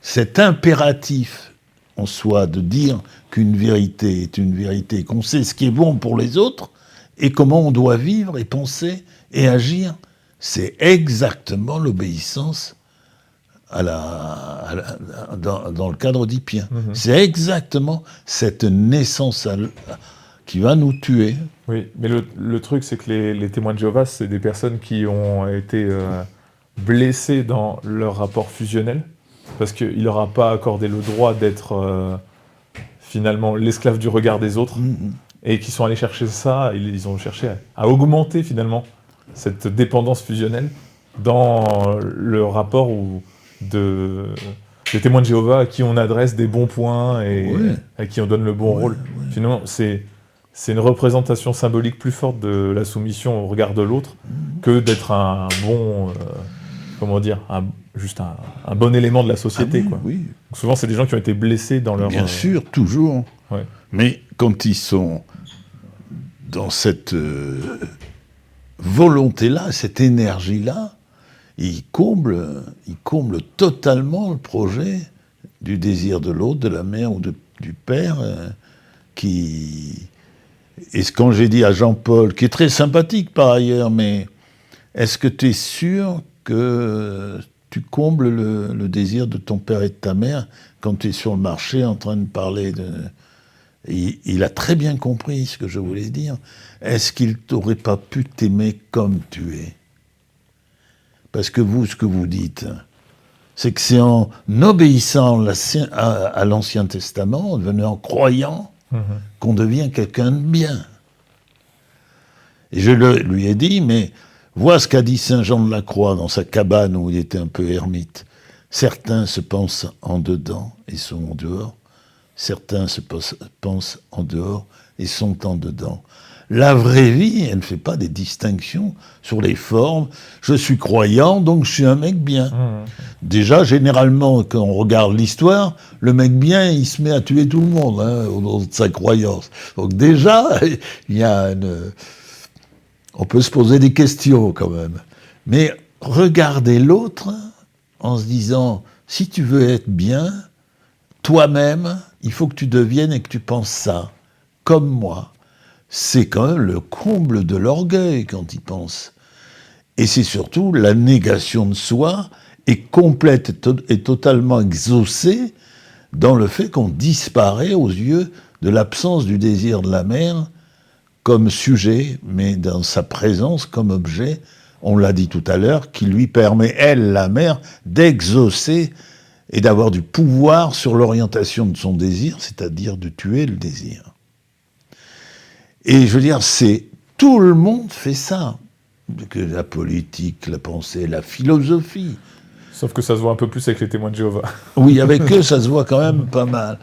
cet impératif en soi de dire qu'une vérité est une vérité, qu'on sait ce qui est bon pour les autres et comment on doit vivre et penser et agir, c'est exactement l'obéissance dans le cadre oedipien. Mmh. C'est exactement cette naissance qui va nous tuer. Oui, mais le truc, c'est que les témoins de Jéhovah, c'est des personnes qui ont été blessées dans leur rapport fusionnel, parce qu'il leur a pas accordé le droit d'être finalement l'esclave du regard des autres, et qui sont allés chercher ça, ils ont cherché à augmenter finalement cette dépendance fusionnelle dans le rapport des témoins de Jéhovah à qui on adresse des bons points et à qui on donne le bon rôle. Finalement, c'est une représentation symbolique plus forte de la soumission au regard de l'autre que d'être un bon, juste un bon élément de la société. Quoi. Oui. Donc souvent, c'est des gens qui ont été blessés dans leur... Bien sûr, toujours. Ouais. Mais quand ils sont dans cette volonté-là, cette énergie-là, ils comblent totalement le projet du désir de l'autre, de la mère ou du père, Et quand j'ai dit à Jean-Paul, qui est très sympathique par ailleurs, mais est-ce que tu es sûr que tu combles le désir de ton père et de ta mère quand tu es sur le marché en train de parler de... Il a très bien compris ce que je voulais dire. Est-ce qu'il t'aurait pas pu t'aimer comme tu es ? Parce que vous, ce que vous dites, c'est que c'est en obéissant à l'Ancien Testament, en devenant croyant, qu'on devient quelqu'un de bien. Et je lui ai dit, mais vois ce qu'a dit Saint Jean de la Croix dans sa cabane où il était un peu ermite. Certains se pensent en dedans et sont en dehors. Certains se pensent en dehors et son temps dedans. La vraie vie, elle ne fait pas des distinctions sur les formes. Je suis croyant, donc je suis un mec bien. Déjà, généralement, quand on regarde l'histoire, le mec bien, il se met à tuer tout le monde, au nom de sa croyance. Donc déjà, il y a on peut se poser des questions quand même. Mais regarder l'autre en se disant, si tu veux être bien, toi-même, il faut que tu deviennes et que tu penses ça, comme moi. C'est quand même le comble de l'orgueil quand il pense. Et c'est surtout la négation de soi est complète et totalement exaucée dans le fait qu'on disparaît aux yeux de l'absence du désir de la mère comme sujet, mais dans sa présence comme objet, on l'a dit tout à l'heure, qui lui permet, elle, la mère, d'exaucer et d'avoir du pouvoir sur l'orientation de son désir, c'est-à-dire de tuer le désir. Et je veux dire, tout le monde fait ça. Que la politique, la pensée, la philosophie. Sauf que ça se voit un peu plus avec les témoins de Jéhovah. Oui, avec eux, ça se voit quand même pas mal.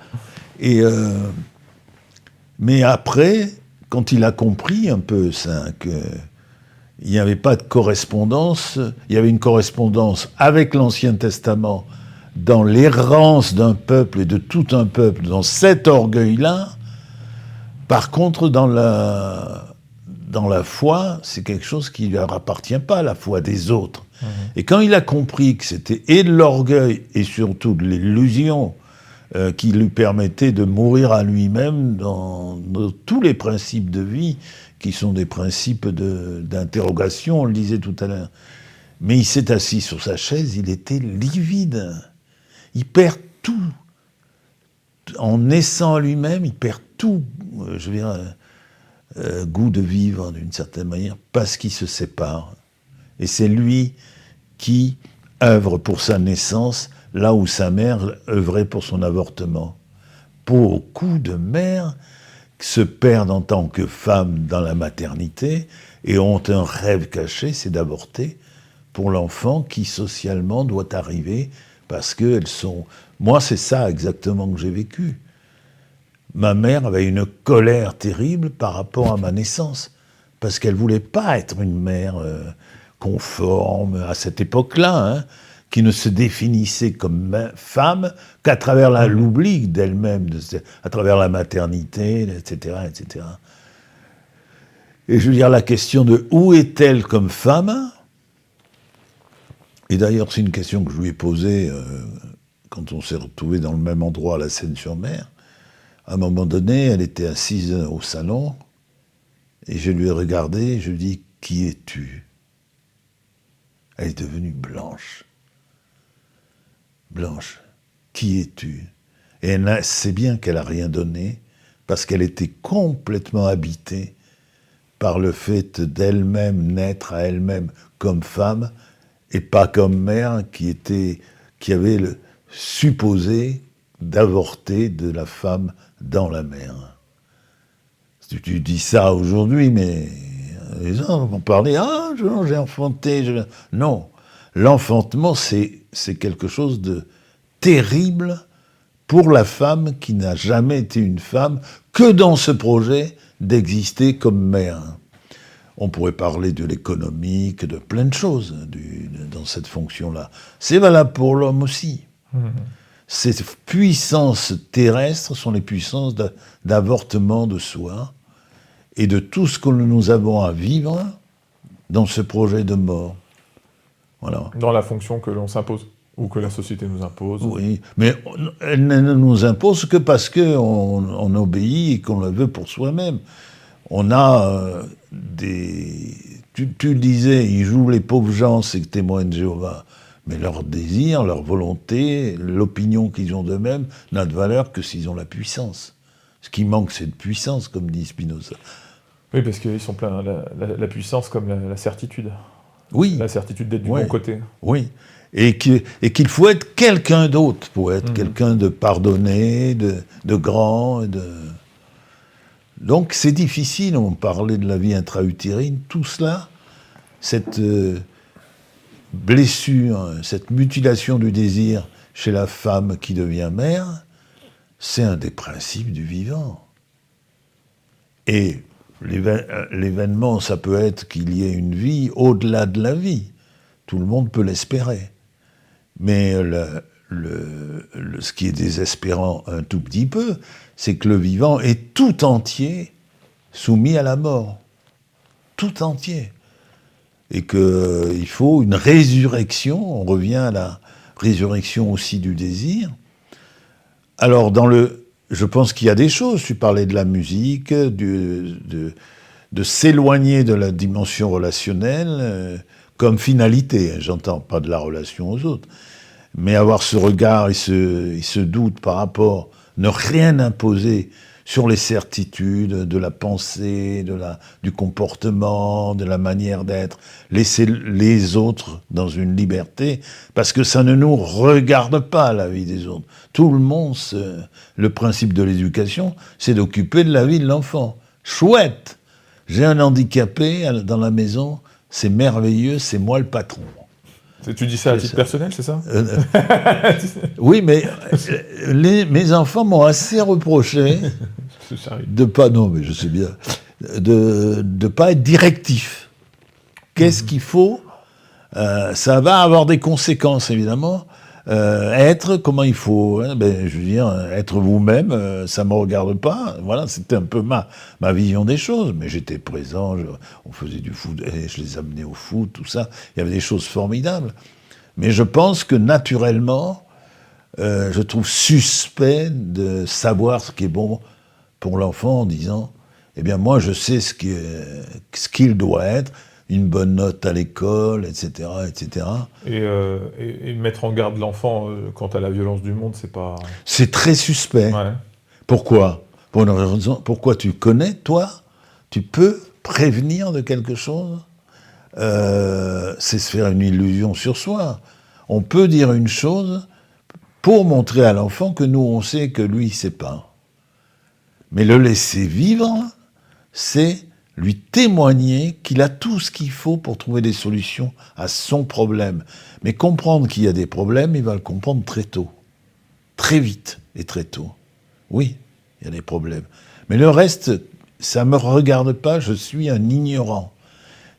Mais après, quand il a compris un peu ça, qu'il n'y avait pas de correspondance, il y avait une correspondance avec l'Ancien Testament dans l'errance d'un peuple et de tout un peuple, dans cet orgueil-là. Par contre, dans la foi, c'est quelque chose qui ne leur appartient pas, la foi des autres. Et quand il a compris que c'était et de l'orgueil et surtout de l'illusion qui lui permettait de mourir à lui-même dans tous les principes de vie, qui sont des principes d'interrogation, on le disait tout à l'heure. Mais il s'est assis sur sa chaise, il était livide. Il perd tout. En naissant à lui-même, il perd tout, je veux dire, goût de vivre d'une certaine manière, parce qu'il se sépare. Et c'est lui qui œuvre pour sa naissance, là où sa mère œuvrait pour son avortement. Beaucoup de mères se perdent en tant que femmes dans la maternité et ont un rêve caché, c'est d'avorter pour l'enfant qui socialement doit arriver, parce qu'elles sont... Moi, c'est ça exactement que j'ai vécu. Ma mère avait une colère terrible par rapport à ma naissance, parce qu'elle ne voulait pas être une mère conforme à cette époque-là, qui ne se définissait comme femme qu'à travers l'oubli d'elle-même, à travers la maternité, etc., etc. Et je veux dire, la question de où est-elle comme femme, et d'ailleurs c'est une question que je lui ai posée quand on s'est retrouvés dans le même endroit à la Seine-sur-Mer. À un moment donné, elle était assise au salon, et je lui ai regardé, et je lui ai dit « Qui es-tu » Elle est devenue blanche. Blanche, qui es-tu? Et elle sait bien qu'elle n'a rien donné, parce qu'elle était complètement habitée par le fait d'elle-même naître à elle-même comme femme, et pas comme mère qui avait le supposé d'avorter de la femme dans la mère. Tu dis ça aujourd'hui, mais les gens vont parler « Ah, j'ai enfanté ». Non, l'enfantement, c'est quelque chose de terrible pour la femme qui n'a jamais été une femme que dans ce projet d'exister comme mère. On pourrait parler de l'économique, de plein de choses dans cette fonction-là. C'est valable pour l'homme aussi. Ces puissances terrestres sont les puissances d'avortement de soi et de tout ce que nous avons à vivre dans ce projet de mort. Voilà. Dans la fonction que l'on s'impose, ou que la société nous impose. Oui, mais elle ne nous impose que parce qu'on obéit et qu'on le veut pour soi-même. On a Tu le disais, ils jouent les pauvres gens, ces témoins de Jéhovah. Mais leur désir, leur volonté, l'opinion qu'ils ont d'eux-mêmes n'a de valeur que s'ils ont la puissance. Ce qui manque, c'est de puissance, comme dit Spinoza. Oui, parce qu'ils sont pleins, la puissance comme la certitude. Oui. La certitude d'être du bon côté. Oui. Et qu'il faut être quelqu'un d'autre pour être quelqu'un de pardonné, de grand. Donc c'est difficile, on parlait de la vie intra-utérine, tout cela, cette blessure, cette mutilation du désir chez la femme qui devient mère, c'est un des principes du vivant. Et l'événement, ça peut être qu'il y ait une vie au-delà de la vie. Tout le monde peut l'espérer. Mais ce qui est désespérant un tout petit peu, c'est que le vivant est tout entier soumis à la mort. Tout entier. Et qu'il faut une résurrection, on revient à la résurrection aussi du désir. Alors, je pense qu'il y a des choses, tu parlais de la musique, de s'éloigner de la dimension relationnelle comme finalité, j'entends, pas de la relation aux autres, mais avoir ce regard et ce doute par rapport, ne rien imposer sur les certitudes de la pensée, du comportement, de la manière d'être, laisser les autres dans une liberté, parce que ça ne nous regarde pas, la vie des autres. Tout le monde, le principe de l'éducation, c'est d'occuper de la vie de l'enfant. Chouette! J'ai un handicapé dans la maison, c'est merveilleux, c'est moi le patron. Tu dis ça à titre personnel, c'est ça? Oui, mais mes enfants m'ont assez reproché de pas, non, mais je sais bien, de pas être directif. Qu'est-ce qu'il faut? Ça va avoir des conséquences, évidemment. Être, comment il faut, hein, je veux dire, être vous-même, ça me regarde pas. Voilà, c'était un peu ma vision des choses. Mais j'étais présent, on faisait du foot, et je les amenais au foot, tout ça. Il y avait des choses formidables. Mais je pense que naturellement, je trouve suspect de savoir ce qui est bon pour l'enfant en disant, eh bien moi je sais ce qu'il doit être. Une bonne note à l'école, etc., etc. Et mettre en garde l'enfant quant à la violence du monde, c'est pas... C'est très suspect. Ouais. Pourquoi? Pour une raison. Pourquoi tu connais, toi? Tu peux prévenir de quelque chose? C'est se faire une illusion sur soi. On peut dire une chose pour montrer à l'enfant que nous, on sait que lui, il sait pas. Mais le laisser vivre, c'est lui témoigner qu'il a tout ce qu'il faut pour trouver des solutions à son problème. Mais comprendre qu'il y a des problèmes, il va le comprendre très tôt. Très vite et très tôt. Oui, il y a des problèmes. Mais le reste, ça ne me regarde pas, je suis un ignorant.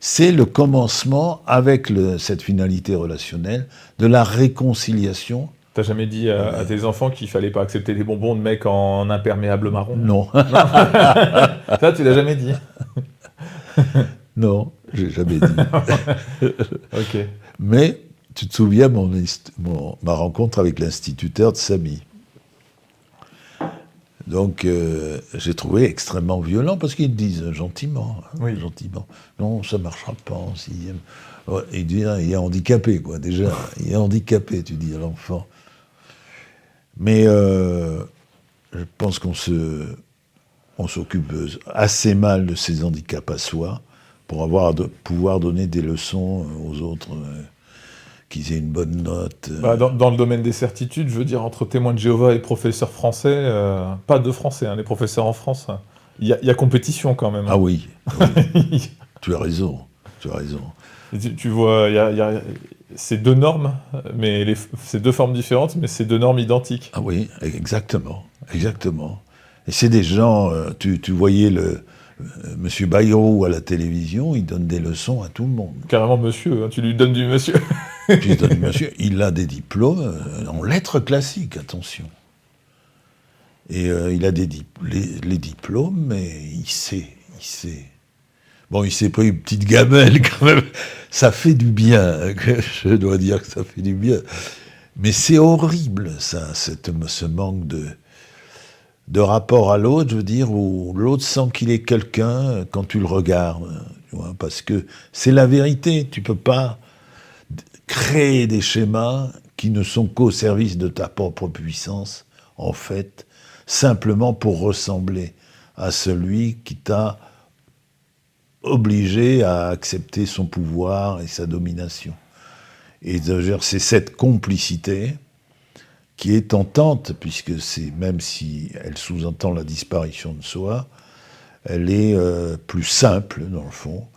C'est le commencement, avec cette finalité relationnelle, de la réconciliation. T'as jamais dit à tes enfants qu'il fallait pas accepter les bonbons de mecs en imperméable marron? Non. Ça, tu l'as jamais dit? Non, j'ai jamais dit. Ok. Mais tu te souviens ma rencontre avec l'instituteur de Samy. Donc j'ai trouvé extrêmement violent parce qu'ils disent gentiment, oui. Gentiment. Non, ça marchera pas en sixième. Ouais, il dit il est handicapé quoi déjà. Il est handicapé, tu dis à l'enfant. Mais je pense qu'on s'occupe assez mal de ses handicaps à soi pour pouvoir donner des leçons aux autres, qu'ils aient une bonne note. Dans le domaine des certitudes, je veux dire, entre témoins de Jéhovah et professeurs français, pas de français, les professeurs en France, il y a compétition quand même. Ah oui, oui. Tu as raison. Tu vois, il y a ces deux normes, mais ces deux formes différentes, mais ces deux normes identiques. Ah oui, exactement. Et c'est des gens, tu voyais Monsieur Bayrou à la télévision, il donne des leçons à tout le monde. Carrément monsieur, tu lui donnes du monsieur. Tu lui donnes du monsieur, il a des diplômes en lettres classiques, attention. Et il a les diplômes, mais il sait. Bon, il s'est pris une petite gamelle quand même. Ça fait du bien, je dois dire que ça fait du bien. Mais c'est horrible, ça, ce manque de rapport à l'autre, je veux dire, où l'autre sent qu'il est quelqu'un quand tu le regardes. Tu vois, parce que c'est la vérité. Tu peux pas créer des schémas qui ne sont qu'au service de ta propre puissance, en fait, simplement pour ressembler à celui qui t'a obligé à accepter son pouvoir et sa domination. Et c'est cette complicité qui est tentante, puisque même si elle sous-entend la disparition de soi, elle est plus simple, dans le fond,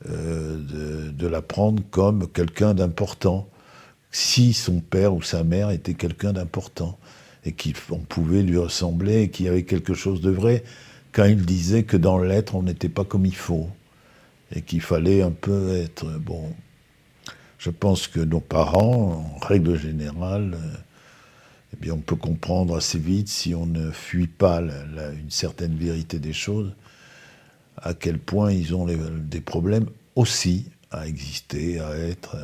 de la prendre comme quelqu'un d'important, si son père ou sa mère était quelqu'un d'important, et qu'on pouvait lui ressembler, et qu'il y avait quelque chose de vrai, quand il disait que dans l'être, on n'était pas comme il faut, et qu'il fallait un peu être... Bon, je pense que nos parents, en règle générale, eh bien, on peut comprendre assez vite, si on ne fuit pas une certaine vérité des choses, à quel point ils ont des problèmes aussi à exister, à être...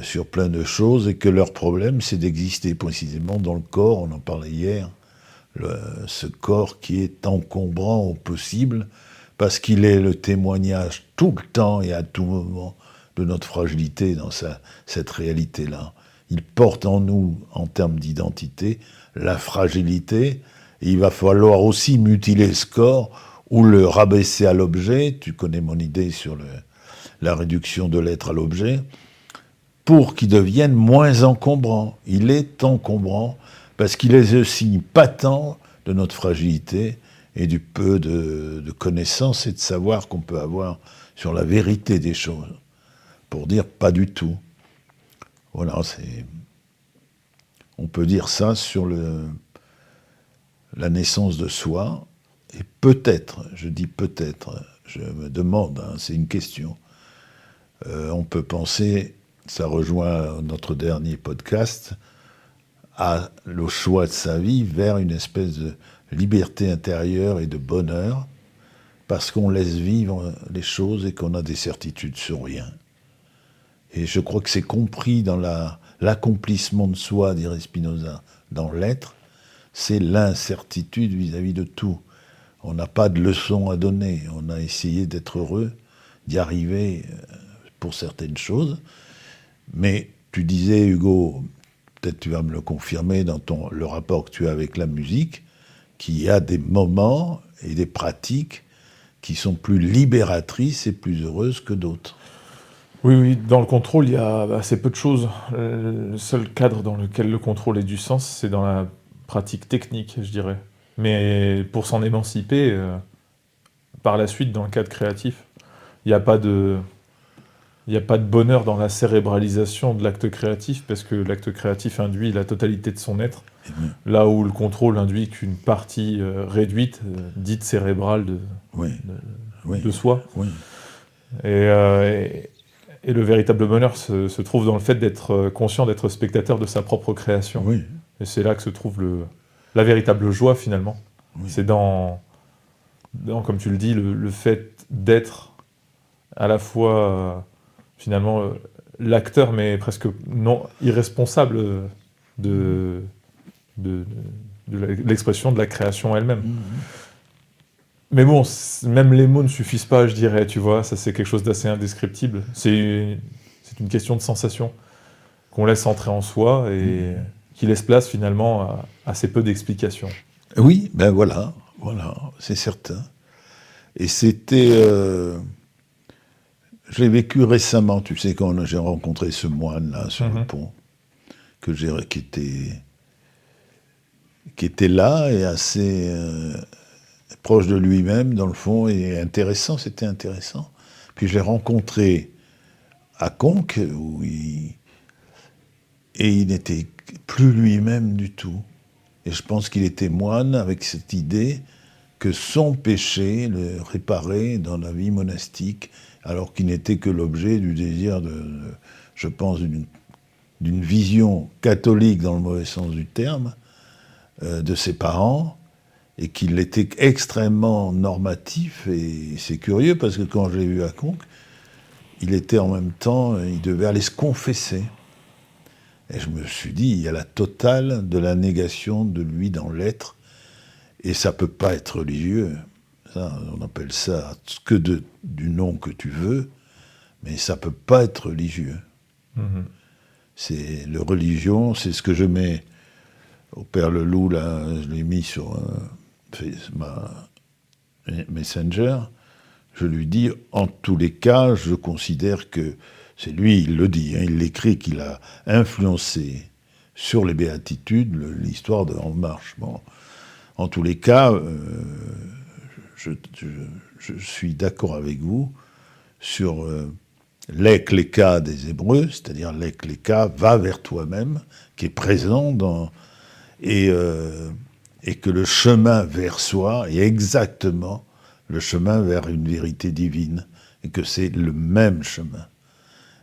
sur plein de choses, et que leur problème, c'est d'exister précisément dans le corps, on en parlait hier, ce corps qui est encombrant au possible, parce qu'il est le témoignage tout le temps et à tout moment de notre fragilité dans cette réalité-là. Il porte en nous, en termes d'identité, la fragilité, et il va falloir aussi mutiler ce corps, ou le rabaisser à l'objet, tu connais mon idée sur la réduction de l'être à l'objet, pour qu'il devienne moins encombrant. Il est encombrant parce qu'il est aussi patent de notre fragilité et du peu de connaissances et de savoir qu'on peut avoir sur la vérité des choses. Pour dire pas du tout. Voilà, on peut dire ça sur la naissance de soi. Et peut-être, je dis peut-être, je me demande, hein, c'est une question, on peut penser... Ça rejoint notre dernier podcast, le choix de sa vie vers une espèce de liberté intérieure et de bonheur, parce qu'on laisse vivre les choses et qu'on a des certitudes sur rien. Et je crois que c'est compris dans l'accomplissement de soi, dirait Spinoza, dans l'être, c'est l'incertitude vis-à-vis de tout. On n'a pas de leçon à donner, on a essayé d'être heureux, d'y arriver pour certaines choses. Mais tu disais, Hugo, peut-être tu vas me le confirmer dans le rapport que tu as avec la musique, qu'il y a des moments et des pratiques qui sont plus libératrices et plus heureuses que d'autres. Oui, dans le contrôle, il y a assez peu de choses. Le seul cadre dans lequel le contrôle ait du sens, c'est dans la pratique technique, je dirais. Mais pour s'en émanciper, par la suite, dans le cadre créatif, il n'y a pas de bonheur dans la cérébralisation de l'acte créatif, parce que l'acte créatif induit la totalité de son être, là où le contrôle induit qu'une partie réduite, dite cérébrale de soi. Oui. Et le véritable bonheur se trouve dans le fait d'être conscient, d'être spectateur de sa propre création. Oui. Et c'est là que se trouve la véritable joie, finalement. Oui. C'est dans, comme tu le dis, le fait d'être à la fois... finalement, l'acteur, mais presque non irresponsable de l'expression de la création elle-même. Mais bon, même les mots ne suffisent pas, je dirais, tu vois, ça c'est quelque chose d'assez indescriptible. C'est une question de sensation qu'on laisse entrer en soi et qui laisse place finalement à assez peu d'explications. Oui, ben voilà, c'est certain. Et c'était... Je l'ai vécu récemment, tu sais, quand j'ai rencontré ce moine-là sur le pont, qui était là et assez proche de lui-même, dans le fond, et intéressant, c'était intéressant. Puis je l'ai rencontré à Conques, et il n'était plus lui-même du tout. Et je pense qu'il était moine avec cette idée que son péché le réparait dans la vie monastique, alors qu'il n'était que l'objet du désir je pense, d'une vision catholique, dans le mauvais sens du terme, de ses parents, et qu'il était extrêmement normatif, et c'est curieux, parce que quand je l'ai vu à Conques, il était en même temps, il devait aller se confesser. Et je me suis dit, il y a la totale de la négation de lui dans l'être, et ça ne peut pas être religieux. Ça, on appelle ça que du nom que tu veux, mais ça ne peut pas être religieux. C'est le religion, c'est ce que je mets au Père Leloup, là, je l'ai mis sur ma Messenger. Je lui dis, en tous les cas, je considère que, c'est lui, il le dit, hein, il l'écrit, qu'il a influencé sur les béatitudes l'histoire de En Marche. Bon. En tous les cas, je suis d'accord avec vous sur l'ekléka des Hébreux, c'est-à-dire l'ekléka, va vers toi-même, qui est présent dans... Et et que le chemin vers soi est exactement le chemin vers une vérité divine, et que c'est le même chemin.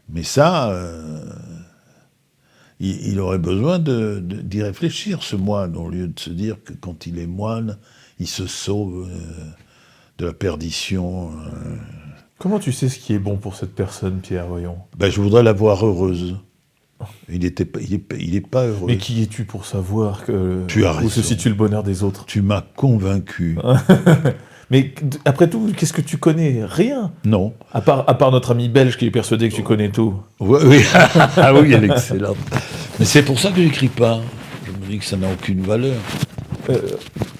Mais ça, il aurait besoin d'y réfléchir, ce moine, au lieu de se dire que quand il est moine, il se sauve de la perdition. Comment tu sais ce qui est bon pour cette personne, Pierre, voyons? Je voudrais la voir heureuse. Il est pas heureux. Mais qui es-tu pour savoir Tu as où raison. se situe le bonheur des autres? Tu m'as convaincu. Mais après tout, qu'est-ce que tu connais? Rien. Non. À part notre ami belge qui est persuadé que tu connais tout. Oui. Ah oui, elle est excellente. Mais c'est pour ça que j'écris pas. Je me dis que ça n'a aucune valeur.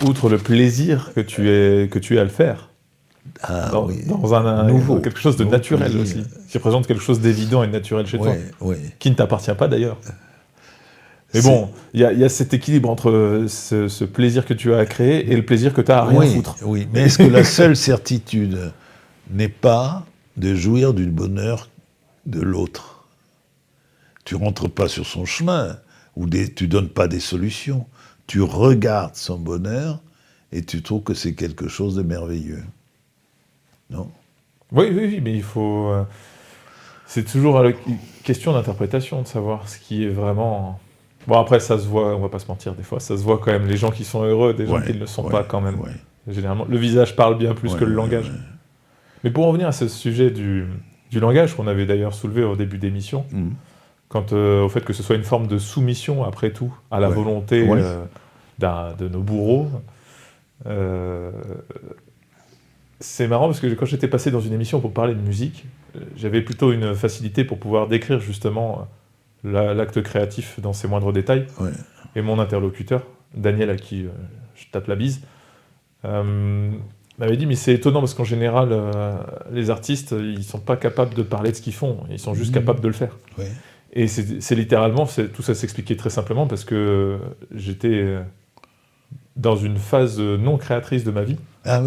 Outre le plaisir que tu es à le faire. Dans Nouveau. quelque chose de Nouveau naturel plaisir. aussi. Qui représente quelque chose d'évident et de naturel chez toi. Oui. Qui ne t'appartient pas d'ailleurs. Mais bon, il y a cet équilibre entre ce plaisir que tu as à créer et le plaisir que tu as à rien foutre. Oui, mais est-ce que la seule certitude n'est pas de jouir du bonheur de l'autre? Tu rentres pas sur son chemin, ou tu donnes pas des solutions. Tu regardes son bonheur et tu trouves que c'est quelque chose de merveilleux. Non? Oui, mais il faut... c'est toujours une question d'interprétation, de savoir ce qui est vraiment... Bon, après, ça se voit, on va pas se mentir, des fois, ça se voit quand même, les gens qui sont heureux, des gens qui ne le sont pas quand même. Généralement, le visage parle bien plus que le langage. Mais pour en revenir à ce sujet du langage, qu'on avait d'ailleurs soulevé au début d'émission, quant au fait que ce soit une forme de soumission, après tout, à la volonté de nos bourreaux, c'est marrant parce que quand j'étais passé dans une émission pour parler de musique, j'avais plutôt une facilité pour pouvoir décrire justement l'acte créatif dans ses moindres détails. Et mon interlocuteur, Daniel, à qui je tape la bise, m'avait dit, mais c'est étonnant parce qu'en général, les artistes, ils sont pas capables de parler de ce qu'ils font, ils sont juste capables de le faire. Et c'est littéralement, tout ça s'expliquait très simplement parce que j'étais dans une phase non créatrice de ma vie,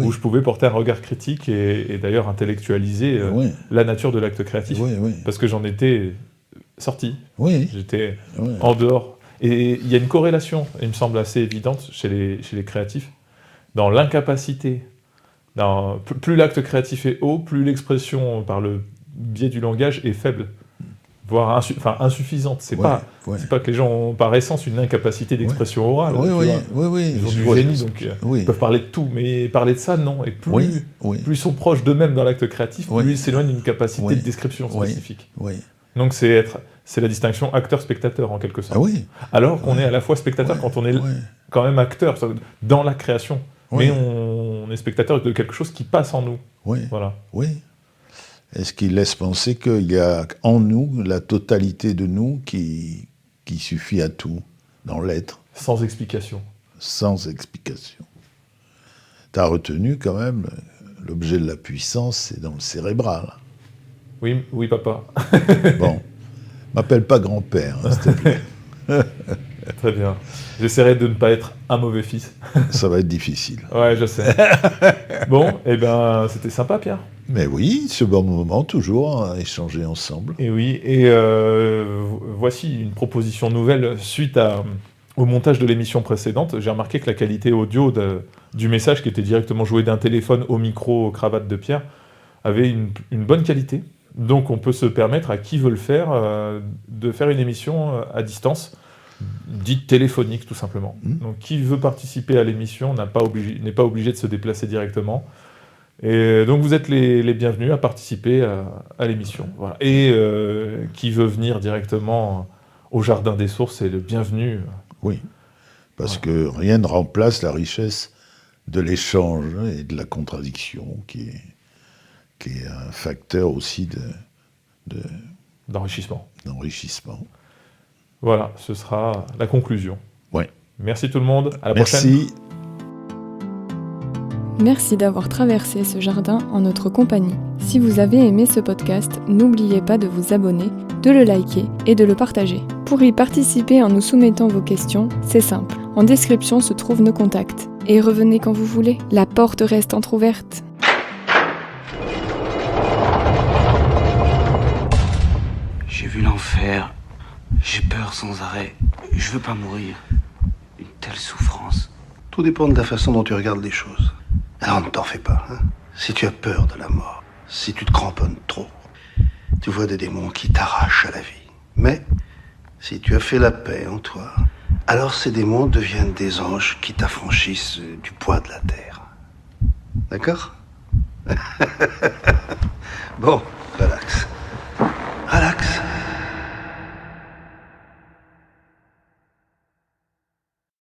où je pouvais porter un regard critique et d'ailleurs intellectualiser la nature de l'acte créatif. Parce que j'en étais sorti, j'étais en dehors. Et il y a une corrélation, il me semble assez évidente chez les créatifs, dans l'incapacité. Plus l'acte créatif est haut, plus l'expression par le biais du langage est faible, voire insuffisante. C'est pas que les gens ont par essence une incapacité d'expression orale. Ils ont du génie, donc ils peuvent parler de tout, mais parler de ça, non. Et plus ils sont proches d'eux-mêmes dans l'acte créatif, plus ils s'éloignent d'une capacité de description spécifique. Donc c'est la distinction acteur-spectateur en quelque sorte. Alors qu'on est à la fois spectateur quand on est quand même acteur dans la création, mais on est spectateur de quelque chose qui passe en nous. Voilà. Est-ce qu'il laisse penser qu'il y a en nous la totalité de nous qui suffit à tout dans l'être? Sans explication. Sans explication. T'as retenu quand même l'objet de la puissance, c'est dans le cérébral. Oui, papa. Bon, m'appelle pas grand-père, s'il te plaît. Très bien. J'essaierai de ne pas être un mauvais fils. Ça va être difficile. Ouais, je sais. Bon, c'était sympa, Pierre. Mais oui, ce bon moment, toujours, à échanger ensemble. Et oui, voici une proposition nouvelle suite au montage de l'émission précédente. J'ai remarqué que la qualité audio du message qui était directement joué d'un téléphone au micro, cravate de Pierre, avait une bonne qualité. Donc on peut se permettre, à qui veut le faire, de faire une émission à distance, dite téléphonique tout simplement. Donc qui veut participer à l'émission n'est pas obligé de se déplacer directement. Et donc vous êtes les bienvenus à participer à l'émission. Voilà. Et qui veut venir directement au Jardin des Sources est le bienvenu. Oui, parce que rien ne remplace la richesse de l'échange et de la contradiction qui est un facteur aussi d'enrichissement. Voilà, ce sera la conclusion. Merci tout le monde, à la prochaine. Merci d'avoir traversé ce jardin en notre compagnie. Si vous avez aimé ce podcast, n'oubliez pas de vous abonner, de le liker et de le partager. Pour y participer en nous soumettant vos questions, c'est simple. En description se trouvent nos contacts. Et revenez quand vous voulez, la porte reste entrouverte. J'ai vu l'enfer, j'ai peur sans arrêt, je veux pas mourir. Une telle souffrance. Tout dépend de la façon dont tu regardes les choses. Alors ne t'en fais pas, hein. Si tu as peur de la mort, si tu te cramponnes trop, tu vois des démons qui t'arrachent à la vie. Mais si tu as fait la paix en toi, alors ces démons deviennent des anges qui t'affranchissent du poids de la terre. D'accord? Bon.